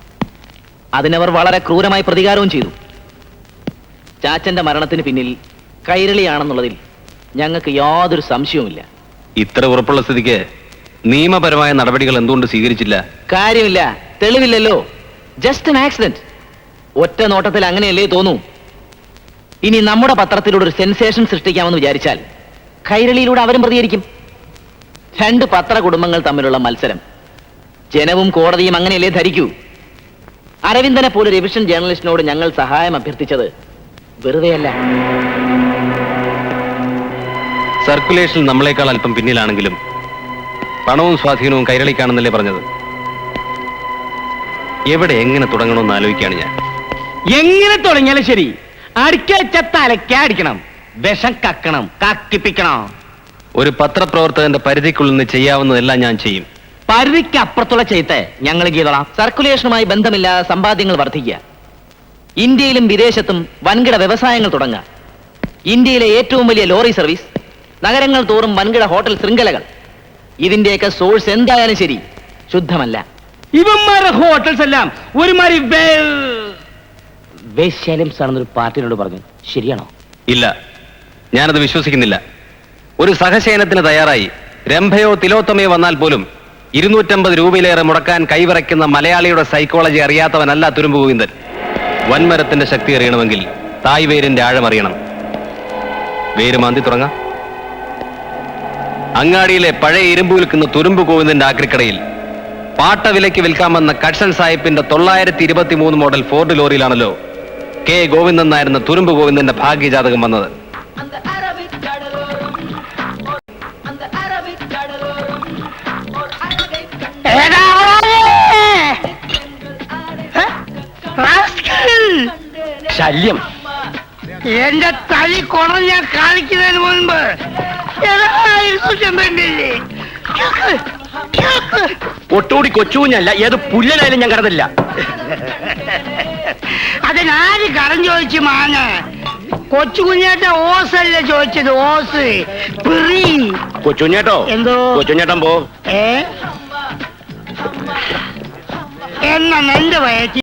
S5: അതിനവർ വളരെ ക്രൂരമായി പ്രതികാരവും ചെയ്തു. ചാച്ചന്റെ മരണത്തിന് പിന്നിൽ കൈരളിയാണെന്നുള്ളതിൽ ഞങ്ങൾക്ക് യാതൊരു സംശയവുമില്ല.
S9: ഇത്ര ഉറപ്പുള്ള സ്ഥിതിക്ക് നിയമപരമായ നടപടികൾ എന്തുകൊണ്ട് സ്വീകരിച്ചില്ല?
S5: കാര്യമില്ല, തെളിവില്ലല്ലോ. Just an accident. ഒറ്റ നോട്ടത്തിൽ അങ്ങനെയല്ലേ തോന്നൂ. ഇനി നമ്മുടെ പത്രത്തിലൂടെ ഒരു സെൻസേഷൻ സൃഷ്ടിക്കാമെന്ന് വിചാരിച്ചാൽ കൈരളിയിലൂടെ അവരും പ്രതികരിക്കും. 2 പത്ര കുടുംബങ്ങൾ തമ്മിലുള്ള മത്സരം. ജനവും കോടതിയും അങ്ങനെയല്ലേ ധരിക്കൂ. അരവിന്ദനെ പോലെ റിവിഷൻ ജേർണലിസ്റ്റിനോട് ഞങ്ങൾ സഹായം അഭ്യർത്ഥിച്ചത് വെറുതെയല്ല.
S9: സർക്കുലേഷൻ നമ്മളെക്കാൾ അല്പം പിന്നിലാണെങ്കിലും പണവും സ്വാധീനവും കൈരളിക്കാണെന്നല്ലേ പറഞ്ഞത്? എവിടെ എങ്ങനെ തുടങ്ങണമെന്ന് ആലോചിക്കുകയാണ് ഞാൻ.
S1: എങ്ങനെ തുടങ്ങിയാലും ശരി, അടിക്കച്ച തലക്കടിക്കണം, വിഷം കക്കണം, കക്കിപ്പിക്കണം.
S9: ഒരു പത്രപ്രവർത്തകന്റെ പരിധിക്കുള്ളിൽ നിന്ന് ചെയ്യാവുന്നതെല്ലാം ഞാൻ ചെയ്യും.
S1: പരിധിക്ക് അപ്പുറത്തുള്ള ചെയ്ത്തെ ഞങ്ങൾ ചെയ്തോളാം.
S5: സർക്കുലേഷനുമായി ബന്ധമില്ലാതെ സമ്പാദ്യങ്ങൾ വർദ്ധിക്കുക, ഇന്ത്യയിലും വിദേശത്തും വൻകിട വ്യവസായങ്ങൾ തുടങ്ങുക, ഇന്ത്യയിലെ ഏറ്റവും വലിയ ലോറി സർവീസ്, നഗരങ്ങൾ തോറും വൻകിട ഹോട്ടൽ ശൃംഖലകൾ. ഇതിന്റെയൊക്കെ സോഴ്സ് എന്തായാലും ശരി ശുദ്ധമല്ല.
S1: ഇവന്മാരുടെ ഹോട്ടൽസ് എല്ലാം ഒരുമാതിരി വേശ്യാലംസ് ആണെന്നൊരു പാർട്ടിയോട് പറഞ്ഞു. ശരിയാണോ?
S9: ഇല്ല, ഞാനത് വിശ്വസിക്കുന്നില്ല. ഒരു സഹശയനത്തിന് തയ്യാറായി രംഭയോ തിലോത്തമയോ വന്നാൽ പോലും 250 രൂപയിലേറെ മുടക്കാൻ കൈവിറയ്ക്കുന്ന മലയാളിയുടെ സൈക്കോളജി അറിയാത്തവനല്ല തുരുമ്പ് ഗോവിന്ദൻ. വൻമരത്തിന്റെ ശക്തി അറിയണമെങ്കിൽ തായ് വേരിന്റെ ആഴം അറിയണം. വേര് മാന്തി തുടങ്ങാം. അങ്ങാടിയിലെ പഴയ ഇരുമ്പ് വിൽക്കുന്ന തുരുമ്പ് ഗോവിന്ദന്റെ ആക്രിക്കടയിൽ പാട്ട വിലയ്ക്ക് വിൽക്കാമെന്ന കഴ്സൺ സാഹിബിന്റെ 923 മോഡൽ ഫോർഡ് ലോറിയിലാണല്ലോ കെ ഗോവിന്ദൻ നായരുന്ന തുരുമ്പ് ഗോവിന്ദന്റെ ഭാഗ്യജാതകം വന്നത്.
S1: ശല്യം
S11: എന്റെ തലി കുണം ഞാൻ കാണിക്കുന്നതിന് മുൻപ്
S1: ഒട്ടുകൂടി കൊച്ചുകുഞ്ഞല്ല ഏത് പുല്ലനായാലും ഞാൻ കടന്നില്ല.
S11: അതിനാര് കടം ചോദിച്ചു മാന്? കൊച്ചു കുഞ്ഞേട്ട ഓസല്ലേ ചോദിച്ചത്, ഓസ് പിറി.
S1: കൊച്ചുകുഞ്ഞേട്ടോ
S11: എന്തോ?
S1: കൊച്ചുകുഞ്ഞേട്ടൻ പോ.
S11: എന്നാ എന്റെ വയറ്റി